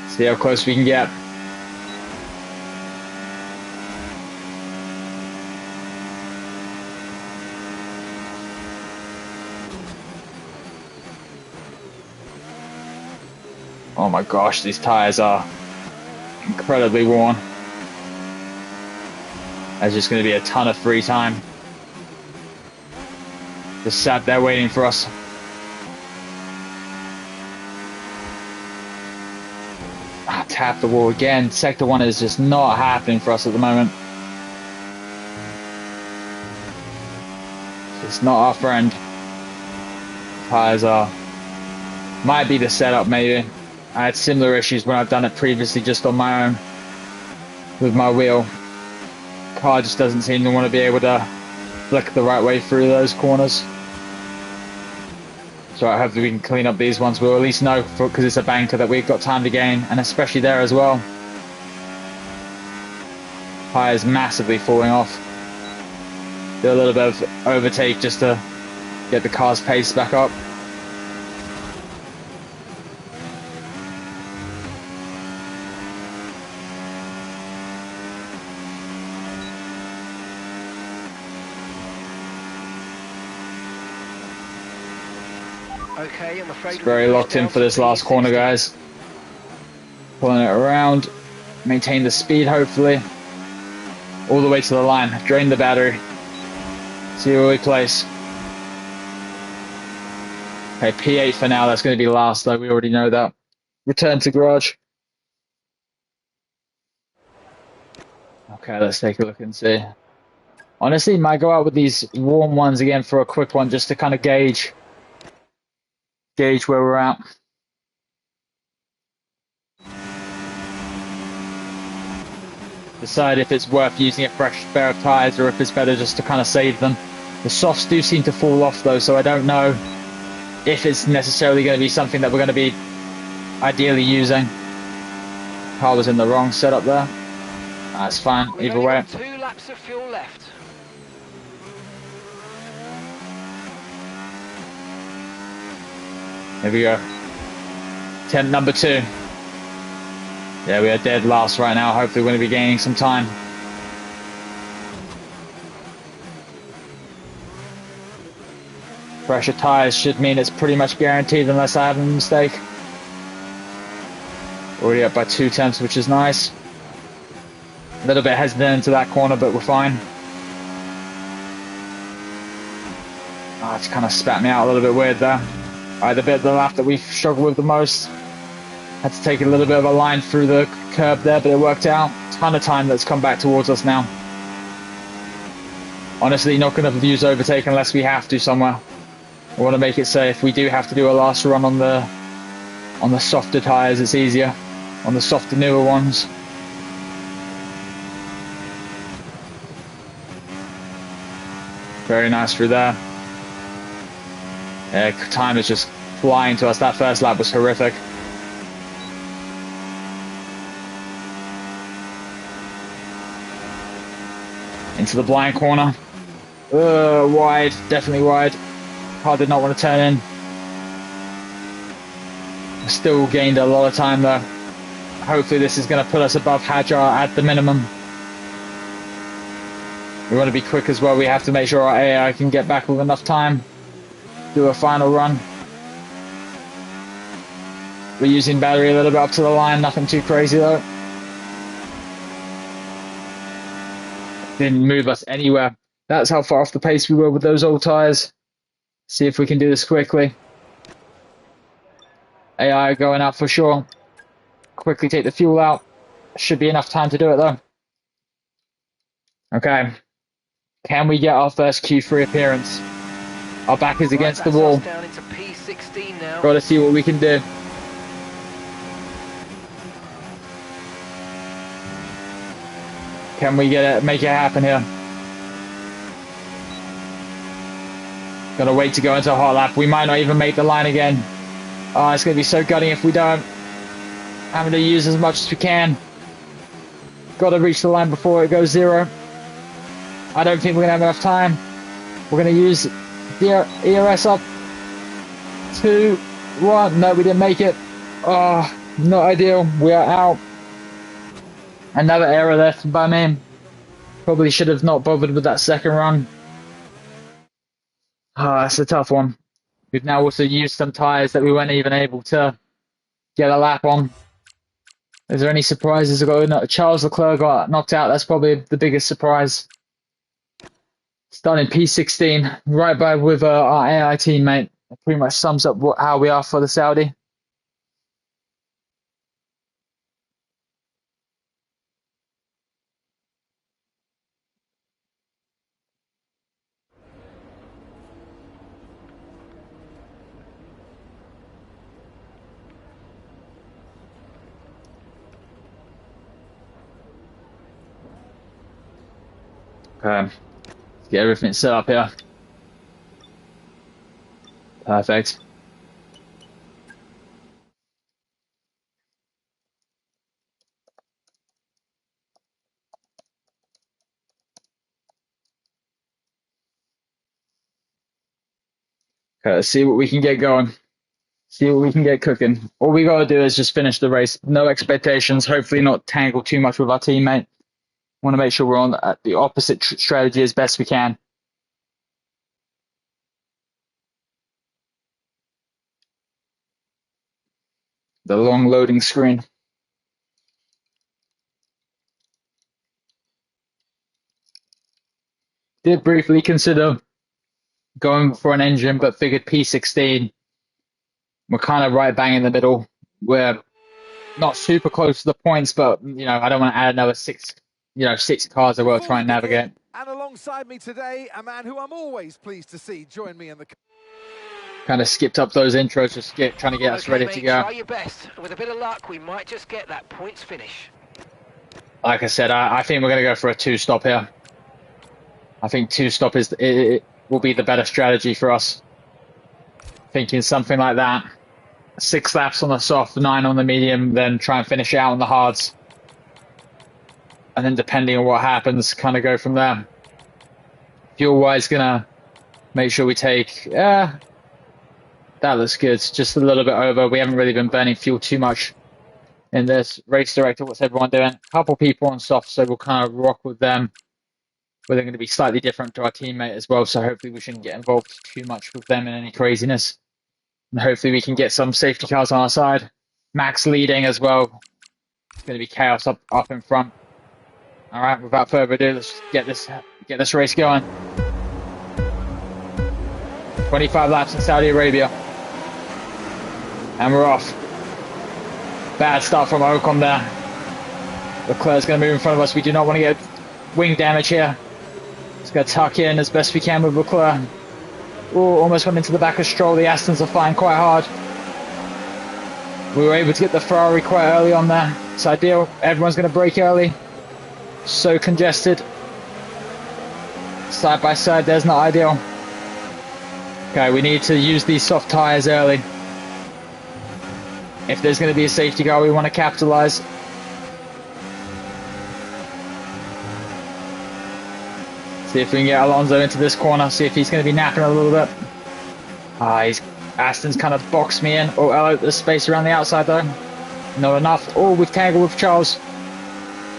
See how close we can get. Oh my gosh, these tires are incredibly worn. There's just going to be a ton of free time. Just sat there waiting for us. Tap the wall again. Sector 1 is just not happening for us at the moment. It's not our friend. Tires are... might be the setup maybe. I had similar issues when I've done it previously just on my own with my wheel. Car just doesn't seem to want to be able to flick the right way through those corners. So I hope that we can clean up these ones. We'll at least know, because it's a banker, that we've got time to gain, and especially there as well. Tires massively falling off. Do a little bit of overtake just to get the car's pace back up. Okay, I'm afraid It's very locked in for this last corner, guys. Pulling it around, maintain the speed hopefully. All the way to the line, drain the battery. See where we place. Okay, P8 for now, that's going to be last though, we already know that. Return to garage. Okay, let's take a look and see. Honestly, might go out with these warm ones again for a quick one just to kind of gauge where we're at. Decide if it's worth using a fresh pair of tires or if it's better just to kind of save them. The softs do seem to fall off though, so I don't know if it's necessarily going to be something that we're going to be ideally using. Car was in the wrong setup there. That's fine, either way. 2 laps of fuel left. Here we go. Attempt number 2. Yeah, we are dead last right now. Hopefully we're going to be gaining some time. Fresher tires should mean it's pretty much guaranteed unless I have a mistake. Already up by 2 tenths, which is nice. A little bit hesitant into that corner, but we're fine. Oh, it's kind of spat me out a little bit weird there. The bit of the lap that we struggled with the most. Had to take a little bit of a line through the curb there, but it worked out. Ton of time that's come back towards us now. Honestly, not going to use overtake unless we have to somewhere. I want to make it safe. We do have to do a last run on the softer tyres. It's easier on the softer, newer ones. Very nice through there. Yeah, time is just flying to us. That first lap was horrific. Into the blind corner. Wide, definitely wide. Car did not want to turn in. Still gained a lot of time though. Hopefully this is going to put us above Hajar at the minimum. We want to be quick as well. We have to make sure our AI can get back with enough time. Do a final run. We're using battery a little bit up to the line, nothing too crazy though. Didn't move us anywhere. That's how far off the pace we were with those old tyres. See if we can do this quickly. AI going out for sure. Quickly take the fuel out. Should be enough time to do it though. Okay. Can we get our first Q3 appearance? Our back is against the wall. Down into P16 now. Got to see what we can do. Can we get it? Make it happen here? Gotta wait to go into a hot lap. We might not even make the line again. Oh, it's gonna be so gutting if we don't. Having to use as much as we can. Got got to reach the line before it goes 0. I don't think we're going to have enough time. We're going to use the ERS up. 2, 1. No, we didn't make it. Oh, not ideal. We are out. Another error there by me. Probably should have not bothered with that second run. Oh, that's a tough one. We've now also used some tyres that we weren't even able to get a lap on. Is there any surprises? Charles Leclerc got knocked out. That's probably the biggest surprise. Starting P16, right by with our AI teammate. It pretty much sums up how we are for the Saudi. Okay, let's get everything set up here. Perfect. Okay, let's see what we can get going. See what we can get cooking. All we gotta do is just finish the race. No expectations. Hopefully not tangle too much with our teammate. Want to make sure we're on the opposite strategy as best we can. The long loading screen. Did briefly consider going for an engine, but figured P16. We're kind of right bang in the middle. We're not super close to the points, but I don't want to add another 6 cars that we'll try and navigate. And alongside me today, a man who I'm always pleased to see join me in the... Kind of skipped up those intros, just trying to get us ready to go. Try your best. With a bit of luck, we might just get that points finish. Like I said, I think we're going to go for a 2-stop here. I think 2-stop will be the better strategy for us. Thinking something like that. 6 laps on the soft, 9 on the medium, then try and finish out on the hards. And then depending on what happens, kind of go from there. Fuel-wise, gonna make sure we take... that looks good. Just a little bit over. We haven't really been burning fuel too much in this. Race director, what's everyone doing? A couple people on soft, so we'll kind of rock with them. But they're going to be slightly different to our teammate as well, so hopefully we shouldn't get involved too much with them in any craziness. And hopefully we can get some safety cars on our side. Max leading as well. It's going to be chaos up in front. All right, without further ado, let's get this race going. 25 laps in Saudi Arabia. And we're off. Bad start from Ocon there. Leclerc's going to move in front of us. We do not want to get wing damage here. Just going to tuck in as best we can with Leclerc. Oh, almost went into the back of Stroll. The Astons are flying quite hard. We were able to get the Ferrari quite early on there. It's ideal. Everyone's going to brake early. So congested. Side by side, there's not ideal. Okay, we need to use these soft tyres early. If there's going to be a safety car, we want to capitalize. See if we can get Alonso into this corner. See if he's going to be napping a little bit. Aston's kind of boxed me in. Oh, hello, there's space around the outside though. Not enough. Oh, we've tangled with Charles.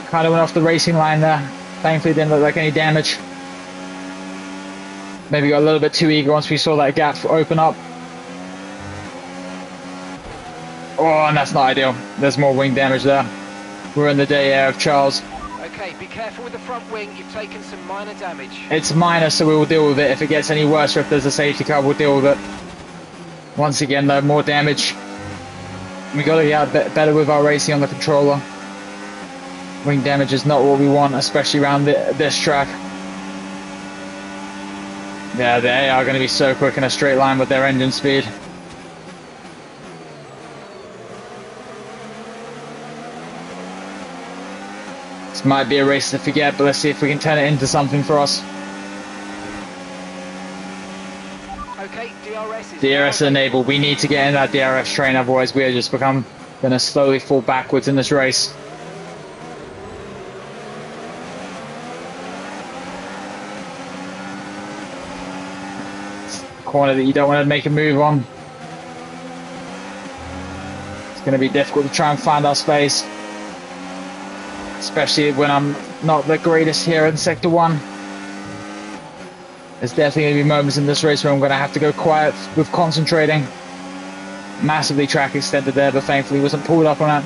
Kind of went off the racing line there. Thankfully, didn't look like any damage. Maybe got a little bit too eager once we saw that gap open up. Oh, and that's not ideal. There's more wing damage there. We're in the day air of Charles. Okay, be careful with the front wing. You've taken some minor damage. It's minor, so we will deal with it. If it gets any worse or if there's a safety car, we'll deal with it. Once again, though, more damage. We got to get better with our racing on the controller. Wing damage is not what we want, especially around this track. Yeah, they are going to be so quick in a straight line with their engine speed. This might be a race to forget, but let's see if we can turn it into something for us. Okay, DRS is DRS enabled. We need to get in that DRS train, otherwise we are just going to slowly fall backwards in this race. corner that you don't want to make a move on. It's going to be difficult to try and find our space, especially when I'm not the greatest here in Sector 1. There's definitely going to be moments in this race where I'm going to have to go quiet with concentrating. Massively track extended there, but thankfully wasn't pulled up on that.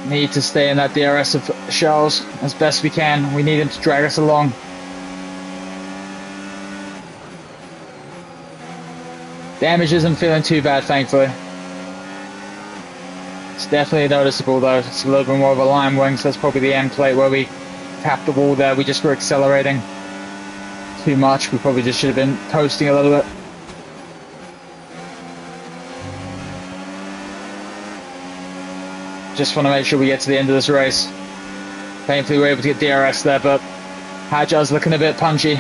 Need to stay in that DRS of Charles as best we can. We need him to drag us along. Damage isn't feeling too bad, thankfully. It's definitely noticeable though. It's a little bit more of a line wing, so that's probably the end plate where we tapped the wall there. We just were accelerating too much. We probably just should have been coasting a little bit. Just want to make sure we get to the end of this race. Thankfully we're able to get DRS there, but Hadjar's looking a bit punchy.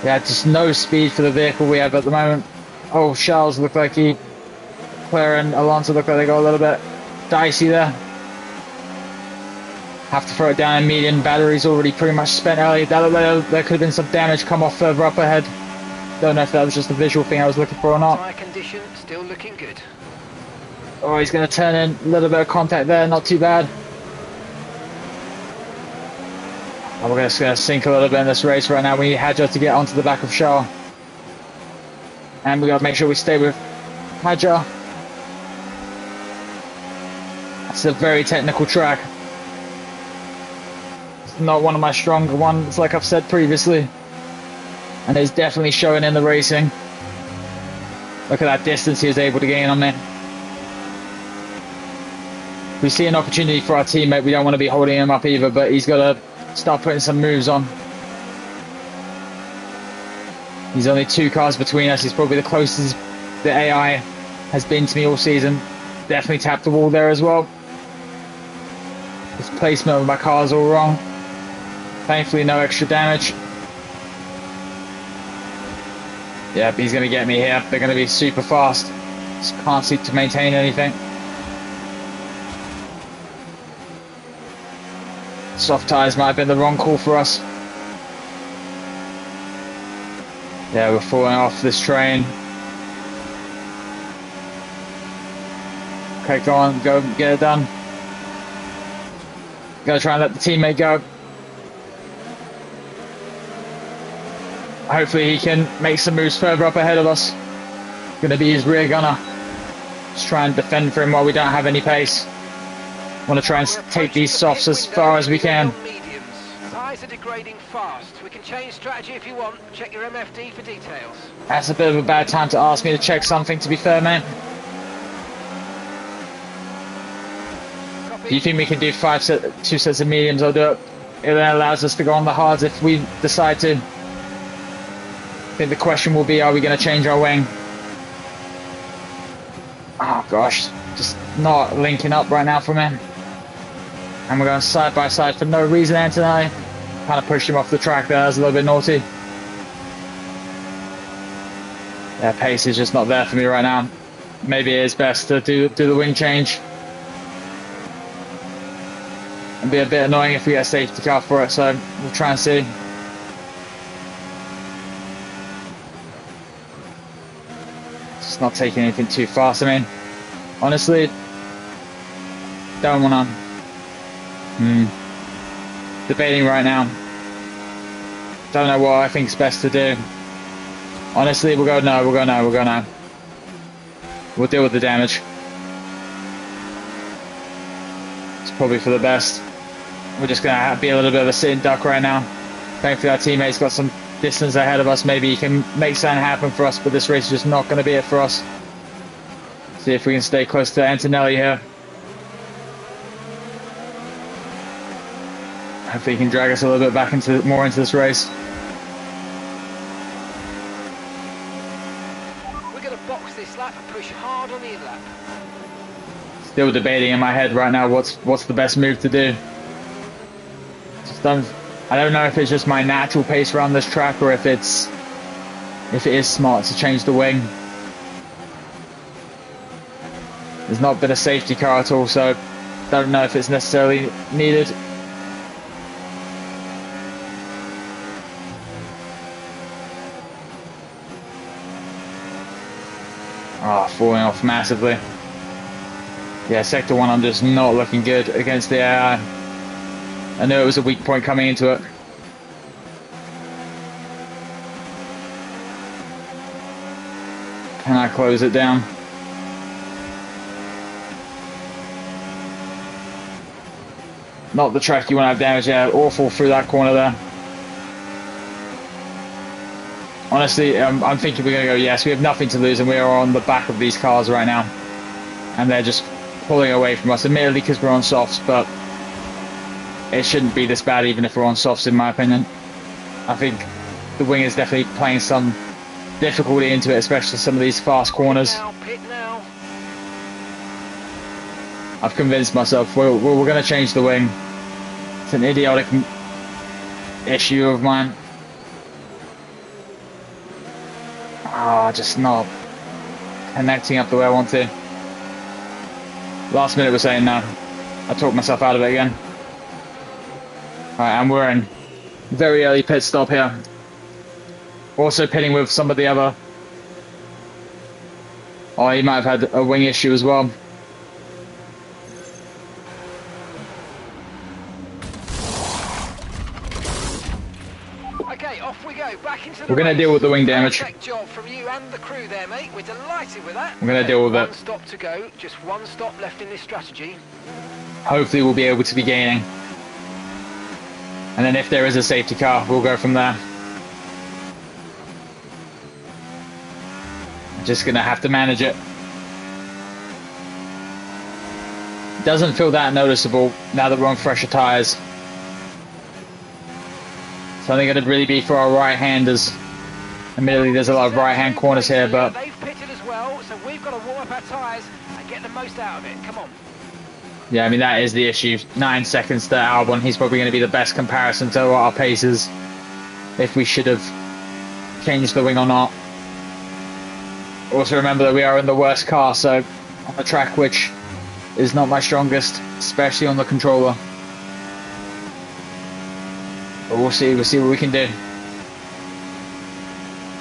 Yeah, just no speed for the vehicle we have at the moment. Oh, Charles looked like Claire and Alonso looked like they got a little bit dicey there. Have to throw it down in medium. Battery's already pretty much spent early. There could have been some damage come off further up ahead. Don't know if that was just a visual thing I was looking for or not. Tyre condition still looking good. Oh, he's going to turn in. A little bit of contact there, not too bad. And we're just going to sink a little bit in this race right now. We need Hadjar to get onto the back of Charles. And we got to make sure we stay with Hadjar. It's a very technical track. It's not one of my stronger ones, like I've said previously. And it's definitely showing in the racing. Look at that distance he was able to gain on me. If we see an opportunity for our teammate, we don't want to be holding him up either, but he's got to start putting some moves on. He's only 2 cars between us. He's probably the closest the AI has been to me all season. Definitely tapped the wall there as well. His placement of my car is all wrong. Thankfully no extra damage. Yep, he's going to get me here. They're going to be super fast. Just can't seem to maintain anything. Soft tyres might have been the wrong call for us. Yeah, we're falling off this train. Okay, go on, go get it done. Gotta try and let the teammate go. Hopefully he can make some moves further up ahead of us. Gonna be his rear gunner. Just try and defend for him while we don't have any pace. Want to try and take these softs as far as we can. Tyres are degrading fast. We can change strategy if you want. Check your MFD for details. That's a bit of a bad time to ask me to check something, to be fair, man. If you think we can do 2 sets of mediums, I'll do it. It then allows us to go on the hards if we decide to. I think the question will be, are we going to change our wing? Oh gosh, just not linking up right now for me. And we're going side by side for no reason, Antonelli. Kind of pushed him off the track there. That's a little bit naughty. Yeah, pace is just not there for me right now. Maybe it is best to do the wing change. It'd be a bit annoying if we get a safety car for it, so we'll try and see. Just not taking anything too fast. I mean, honestly, don't want to. Debating right now. Don't know what I think is best to do. Honestly, we'll go no, we'll go no, we'll go no. We'll deal with the damage. It's probably for the best. We're just going to be a little bit of a sitting duck right now. Thankfully our teammate's got some distance ahead of us. Maybe he can make something happen for us, but this race is just not going to be it for us. See if we can stay close to Antonelli here. Hopefully he can drag us a little bit back more into this race. We're going to box this lap and push hard on the in-lap. Still debating in my head right now what's the best move to do. I don't know if it's just my natural pace around this track or if it is smart to change the wing. There's not been a safety car at all, so don't know if it's necessarily needed. Oh, falling off massively. Yeah, sector 1, I'm just not looking good against the AI. I knew it was a weak point coming into it. Can I close it down? Not the track you want to have damage. Yeah, awful through that corner there. Honestly, I'm thinking we're going to go, yes, we have nothing to lose, and we are on the back of these cars right now. And they're just pulling away from us, admittedly because we're on softs, but it shouldn't be this bad even if we're on softs, in my opinion. I think the wing is definitely playing some difficulty into it, especially some of these fast corners. Pit now. I've convinced myself we're going to change the wing. It's an idiotic issue of mine. Oh, just not connecting up the way I want to. Last minute we're saying no. I talked myself out of it again. Alright, and we're in. Very early pit stop here. Also pitting with some of the other... Oh, he might have had a wing issue as well. Okay, off we go. Back into the We're going to deal with the wing damage. Perfect job from you and the crew there, mate. We're delighted with that. We're going to deal with it. One stop to go. Just one stop left in this strategy. Hopefully we'll be able to be gaining. And then if there is a safety car, we'll go from there. Just gonna have to manage it. Doesn't feel that noticeable now that we're on fresher tires. It's only gonna really be for our right-handers. Admittedly, there's a lot of right-hand corners here, but they've pitted as well, so we've got to warm up our tires and get the most out of it. Come on. yeah, I mean that is the issue. 9 seconds to Albon. He's probably gonna be the best comparison to our paces. If we should have changed the wing or not. Also remember that we are in the worst car, so on the track, which is not my strongest, especially on the controller. But we'll see what we can do.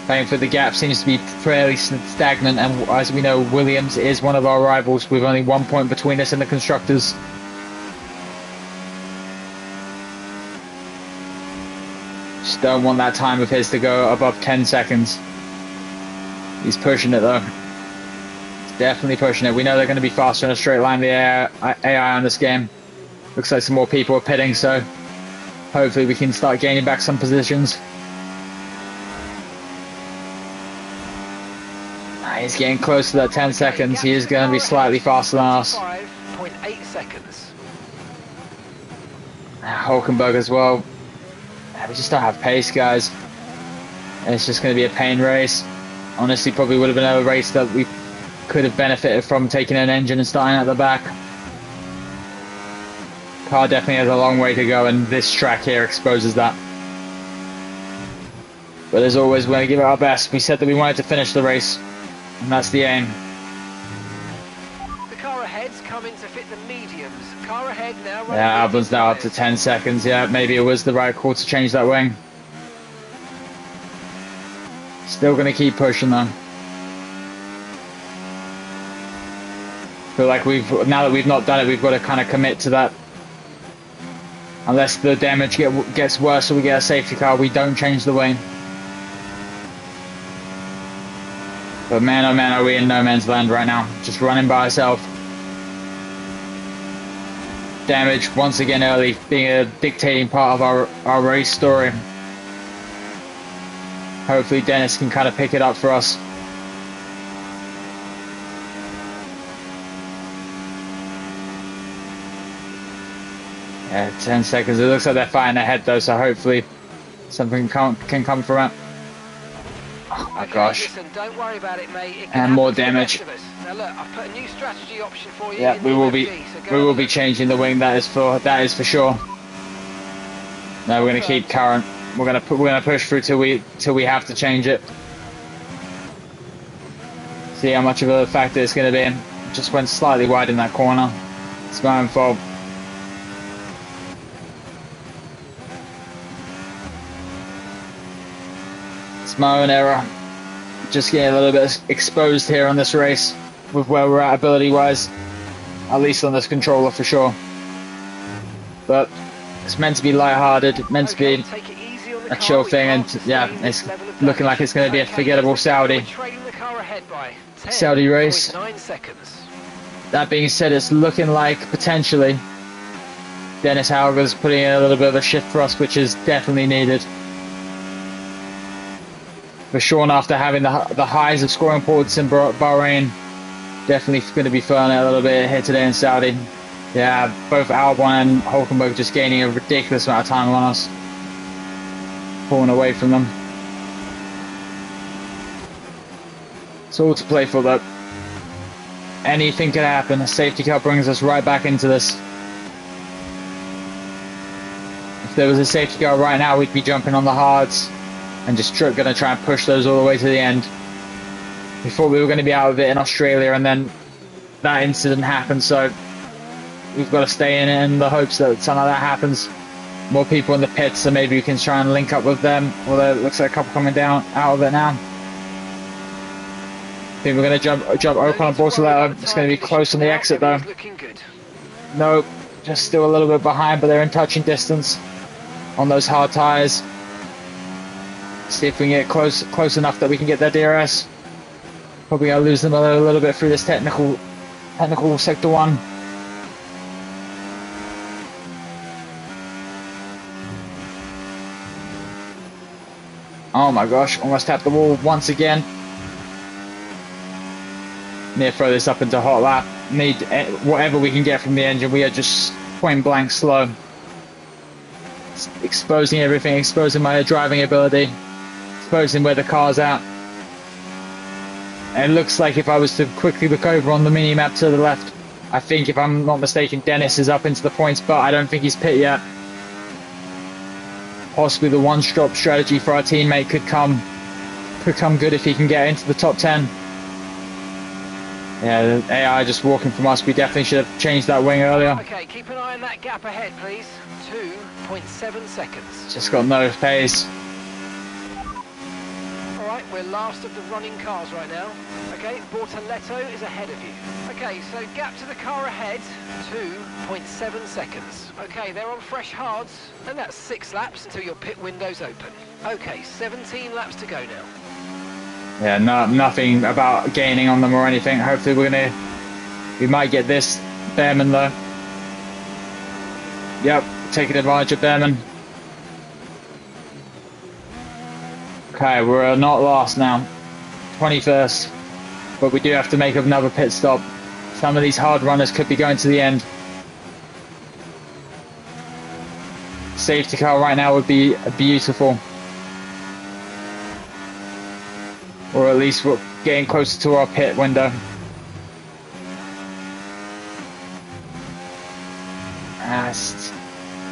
Thankfully the gap seems to be fairly stagnant, and as we know, Williams is one of our rivals with only 1 point between us and the constructors. Just don't want that time of his to go above 10 seconds. He's pushing it though. He's definitely pushing it. We know they're going to be faster in a straight line, the AI on this game. Looks like some more people are pitting, so hopefully we can start gaining back some positions. He's getting close to that 10 seconds. He is going to be slightly faster than us. 5.8 seconds. Hulkenberg as well. We just don't have pace, guys. It's just going to be a pain race. Honestly, probably would have been a race that we could have benefited from taking an engine and starting at the back. Car definitely has a long way to go, and this track here exposes that. But as always, we're going to give it our best. We said that we wanted to finish the race, and that's the aim. The car ahead's coming to fit the mediums. Car ahead now. Yeah, Albon's now up to 10 seconds. Yeah, maybe it was the right call to change that wing. Still going to keep pushing though. Feel like now that we've not done it, we've got to kind of commit to that. Unless the damage gets worse or we get a safety car, we don't change the wing. But man, oh man, are we in no man's land right now. Just running by ourselves. Damage once again early, being a dictating part of our race story. Hopefully Dennis can kind of pick it up for us. Yeah, 10 seconds. It looks like they're fighting ahead though, so hopefully something can come from it. Oh my gosh. Listen, don't worry about it, mate. And more damage. Now look, I've put a new strategy option for you. Yeah, we will be changing the wing. That is for sure. No, we're going to keep current. We're gonna push through till we have to change it. See how much of a factor it's going to be. Just went slightly wide in that corner. It's my own fault. It's my own error. just getting a little bit exposed here on this race with where we're at ability-wise, at least on this controller for sure. But it's meant to be light-hearted, meant to be a chill thing, and yeah, it's looking like it's going to be a forgettable Saudi race. That being said, it's looking like potentially Dennis Hauger's putting in a little bit of a shift for us, which is definitely needed. For Sean, after having the highs of scoring points in Bahrain, definitely going to be feeling it a little bit here today in Saudi. Yeah, both Albon and Hulkenberg just gaining a ridiculous amount of time on us, pulling away from them. It's all to play for though. Anything could happen. A safety car brings us right back into this. If there was a safety car right now, we'd be jumping on the hards and just going to try and push those all the way to the end. We thought we were going to be out of it in Australia, and then that incident happened, so we've got to stay in the hopes that something like that happens. More people in the pits, so maybe we can try and link up with them, although it looks like a couple coming down out of it now. I think we're going to jump Ocon and Bortoleto. It's going to be close on the exit though. Nope, just still a little bit behind, but they're in touching distance on those hard tyres. See if we can get close enough that we can get their DRS. Probably gonna lose them a little bit through this technical sector 1. Oh my gosh, almost tapped the wall once again. Need to throw this up into hot lap. Need whatever we can get from the engine. We are just point blank slow. It's exposing everything, exposing my driving ability, exposing where the car's at. And it looks like if I was to quickly look over on the mini map to the left, I think if I'm not mistaken, Dennis is up into the points, but I don't think he's pit yet. Possibly the one-stop strategy for our teammate could come good if he can get into the top 10. Yeah, the AI just walking from us. We definitely should have changed that wing earlier. Okay, keep an eye on that gap ahead, please. 2.7 seconds. Just got no pace. Alright, we're last of the running cars right now. Okay, Bortoleto is ahead of you. Okay, so gap to the car ahead, 2.7 seconds. Okay, they're on fresh hards, and that's 6 laps until your pit window's open. Okay, 17 laps to go now. Yeah, nothing about gaining on them or anything. Hopefully we might get this. Behrman though. Yep, taking advantage of Behrman. Okay, we're not last now. 21st. But we do have to make another pit stop. Some of these hard runners could be going to the end. Safety car right now would be beautiful. Or at least we're getting closer to our pit window.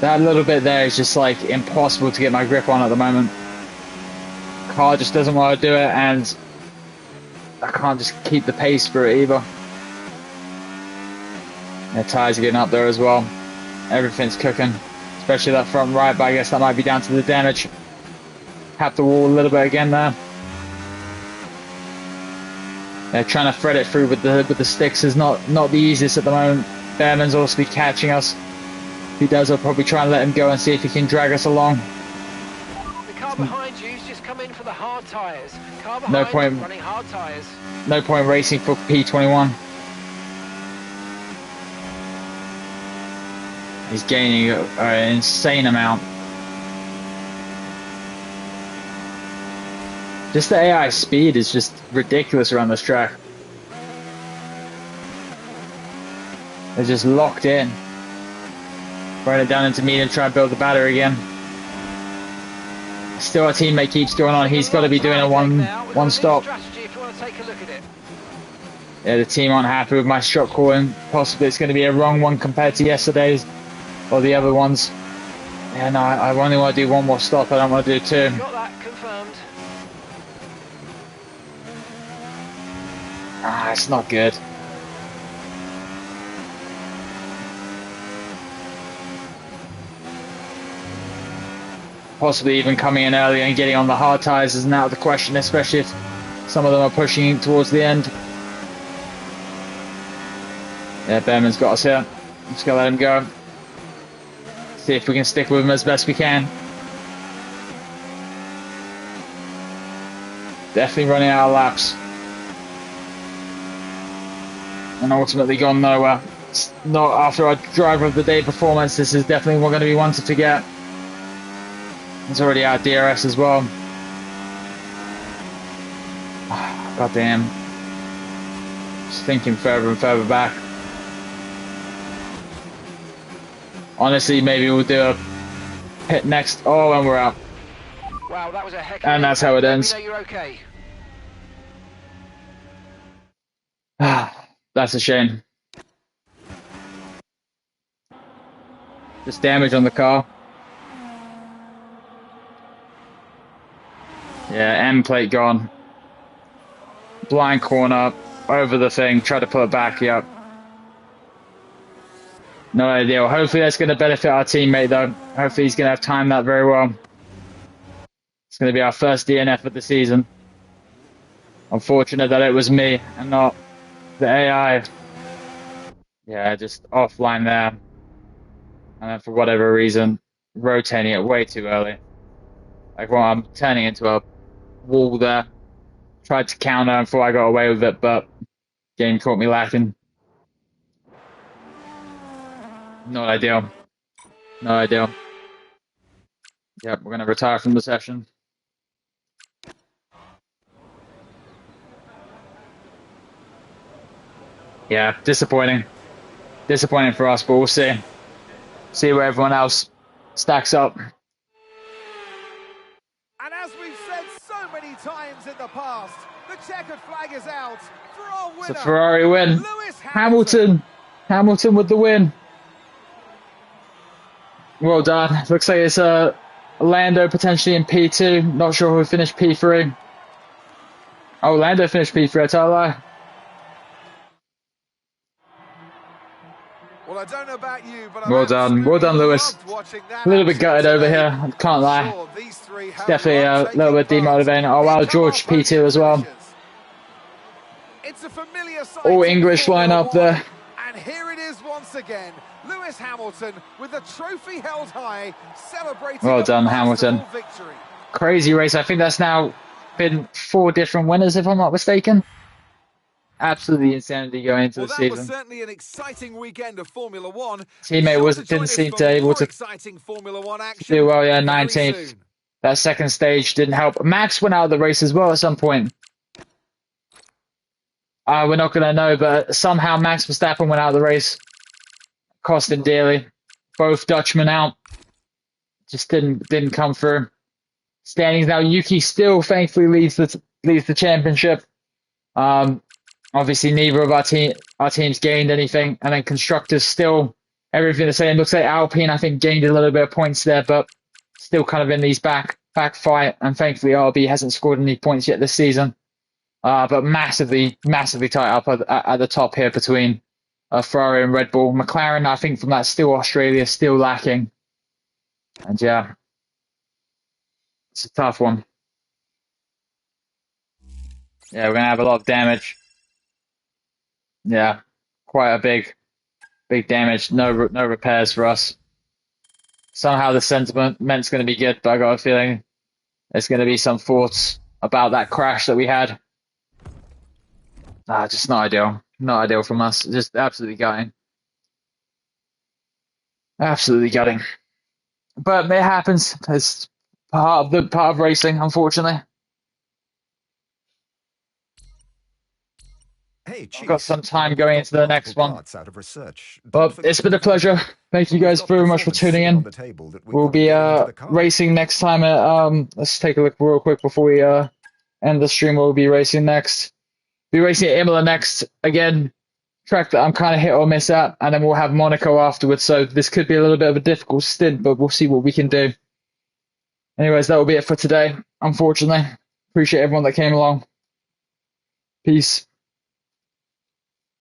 That little bit there is just like impossible to get my grip on at the moment. Car just doesn't want to do it, and I can't just keep the pace for it either. The tyres are getting up there as well. Everything's cooking, especially that front right, but I guess that might be down to the damage. Tapped the wall a little bit again there. They're trying to thread it through with the sticks is not the easiest at the moment. Behrman's also be catching us. If he does, I'll probably try and let him go and see if he can drag us along. The car behind you's just come in for the hard tyres. Car behind No point running hard tyres. No point racing for P21. He's gaining an insane amount. Just the AI speed is just ridiculous around this track. They're just locked in. Run it down into medium, try and build the battery again. Still our teammate keeps going on. He's got to be doing a one stop. Yeah, the team aren't happy with my shot calling. Possibly it's going to be a wrong one compared to yesterday's or the other ones. Yeah, no, I only want to do one more stop. I don't want to do 2. Got that confirmed. It's not good. Possibly even coming in early and getting on the hard tyres isn't out of the question, especially if Some of them are pushing towards the end. Yeah, Behrman's got us here. I'm just gonna let him go. See if we can stick with him as best we can. Definitely running out of laps. And ultimately gone nowhere. It's not after our driver of the day performance. This is definitely going to be one to forget. It's already our DRS as well. God damn. Just thinking further and further back. Honestly, maybe we'll do a pit next. Oh, and we're out. Wow, that was a heck of And that's how it ends. Let me know you're okay. That's a shame. Just damage on the car. Yeah, end plate gone. Blind corner, over the thing, try to pull it back, yep. No ideal. Hopefully that's going to benefit our teammate though. Hopefully he's going to have timed that very well. It's going to be our first DNF of the season. Unfortunate that it was me and not the AI. Yeah, just offline there. And then for whatever reason, rotating it way too early. Like, well, I'm turning into a wall there. Tried to counter and thought I got away with it, but game caught me lacking. Not ideal. Not ideal. Yep, we're going to retire from the session. Yeah, disappointing. Disappointing for us, but we'll see. See where everyone else stacks up. And as we've said so many times in the past, the checkered flag is out for our winner. It's a Ferrari win. Lewis Hamilton. Hamilton with the win. Well done. Looks like it's Lando potentially in P2. Not sure who finished P3. Oh, Lando finished P3, I tell a lie. Well, I don't know about you, but well done, Lewis. A little bit gutted over here, I can't lie. It's definitely a little bit demotivating. Oh wow, George P2 as well. It's a familiar sight. All English line up there. And here it is once again. Lewis Hamilton with the trophy held high, celebrating. Well done, Hamilton. Victory. Crazy race. I think that's now been 4 different winners, if I'm not mistaken. Absolutely insanity going into the season. That was certainly an exciting weekend of Formula One. Teammate didn't seem to able to do well. Yeah, 19th. That second stage didn't help. Max went out of the race as well at some point. We're not going to know, but somehow Max Verstappen went out of the race. Cost him dearly. Both Dutchmen out. Just didn't come through. Standings now. Yuki still thankfully leads the championship. Obviously, neither of our teams gained anything, and then constructors still everything the same. Looks like Alpine, I think, gained a little bit of points there, but still kind of in these back fight. And thankfully, RB hasn't scored any points yet this season. But massively tight up at the top here between Ferrari and Red Bull. McLaren, I think, from that still Australia, still lacking. And yeah, it's a tough one. Yeah, we're gonna have a lot of damage. Yeah, quite a big damage. No repairs for us. Somehow the sentiment's going to be good, but I got a feeling there's going to be some thoughts about that crash that we had. Just not ideal. Not ideal from us. Just absolutely gutting. Absolutely gutting. But it happens. It's part of racing, unfortunately. Hey, I've got some time going into the next one. But it's been a pleasure. Thank you guys very much for tuning in. We'll be racing next time. Let's take a look real quick before we end the stream. We'll be racing next. Be racing at Imola next. Again, track that I'm kind of hit or miss at. And then we'll have Monaco afterwards. So this could be a little bit of a difficult stint, but we'll see what we can do. Anyways, that will be it for today, unfortunately. Appreciate everyone that came along. Peace.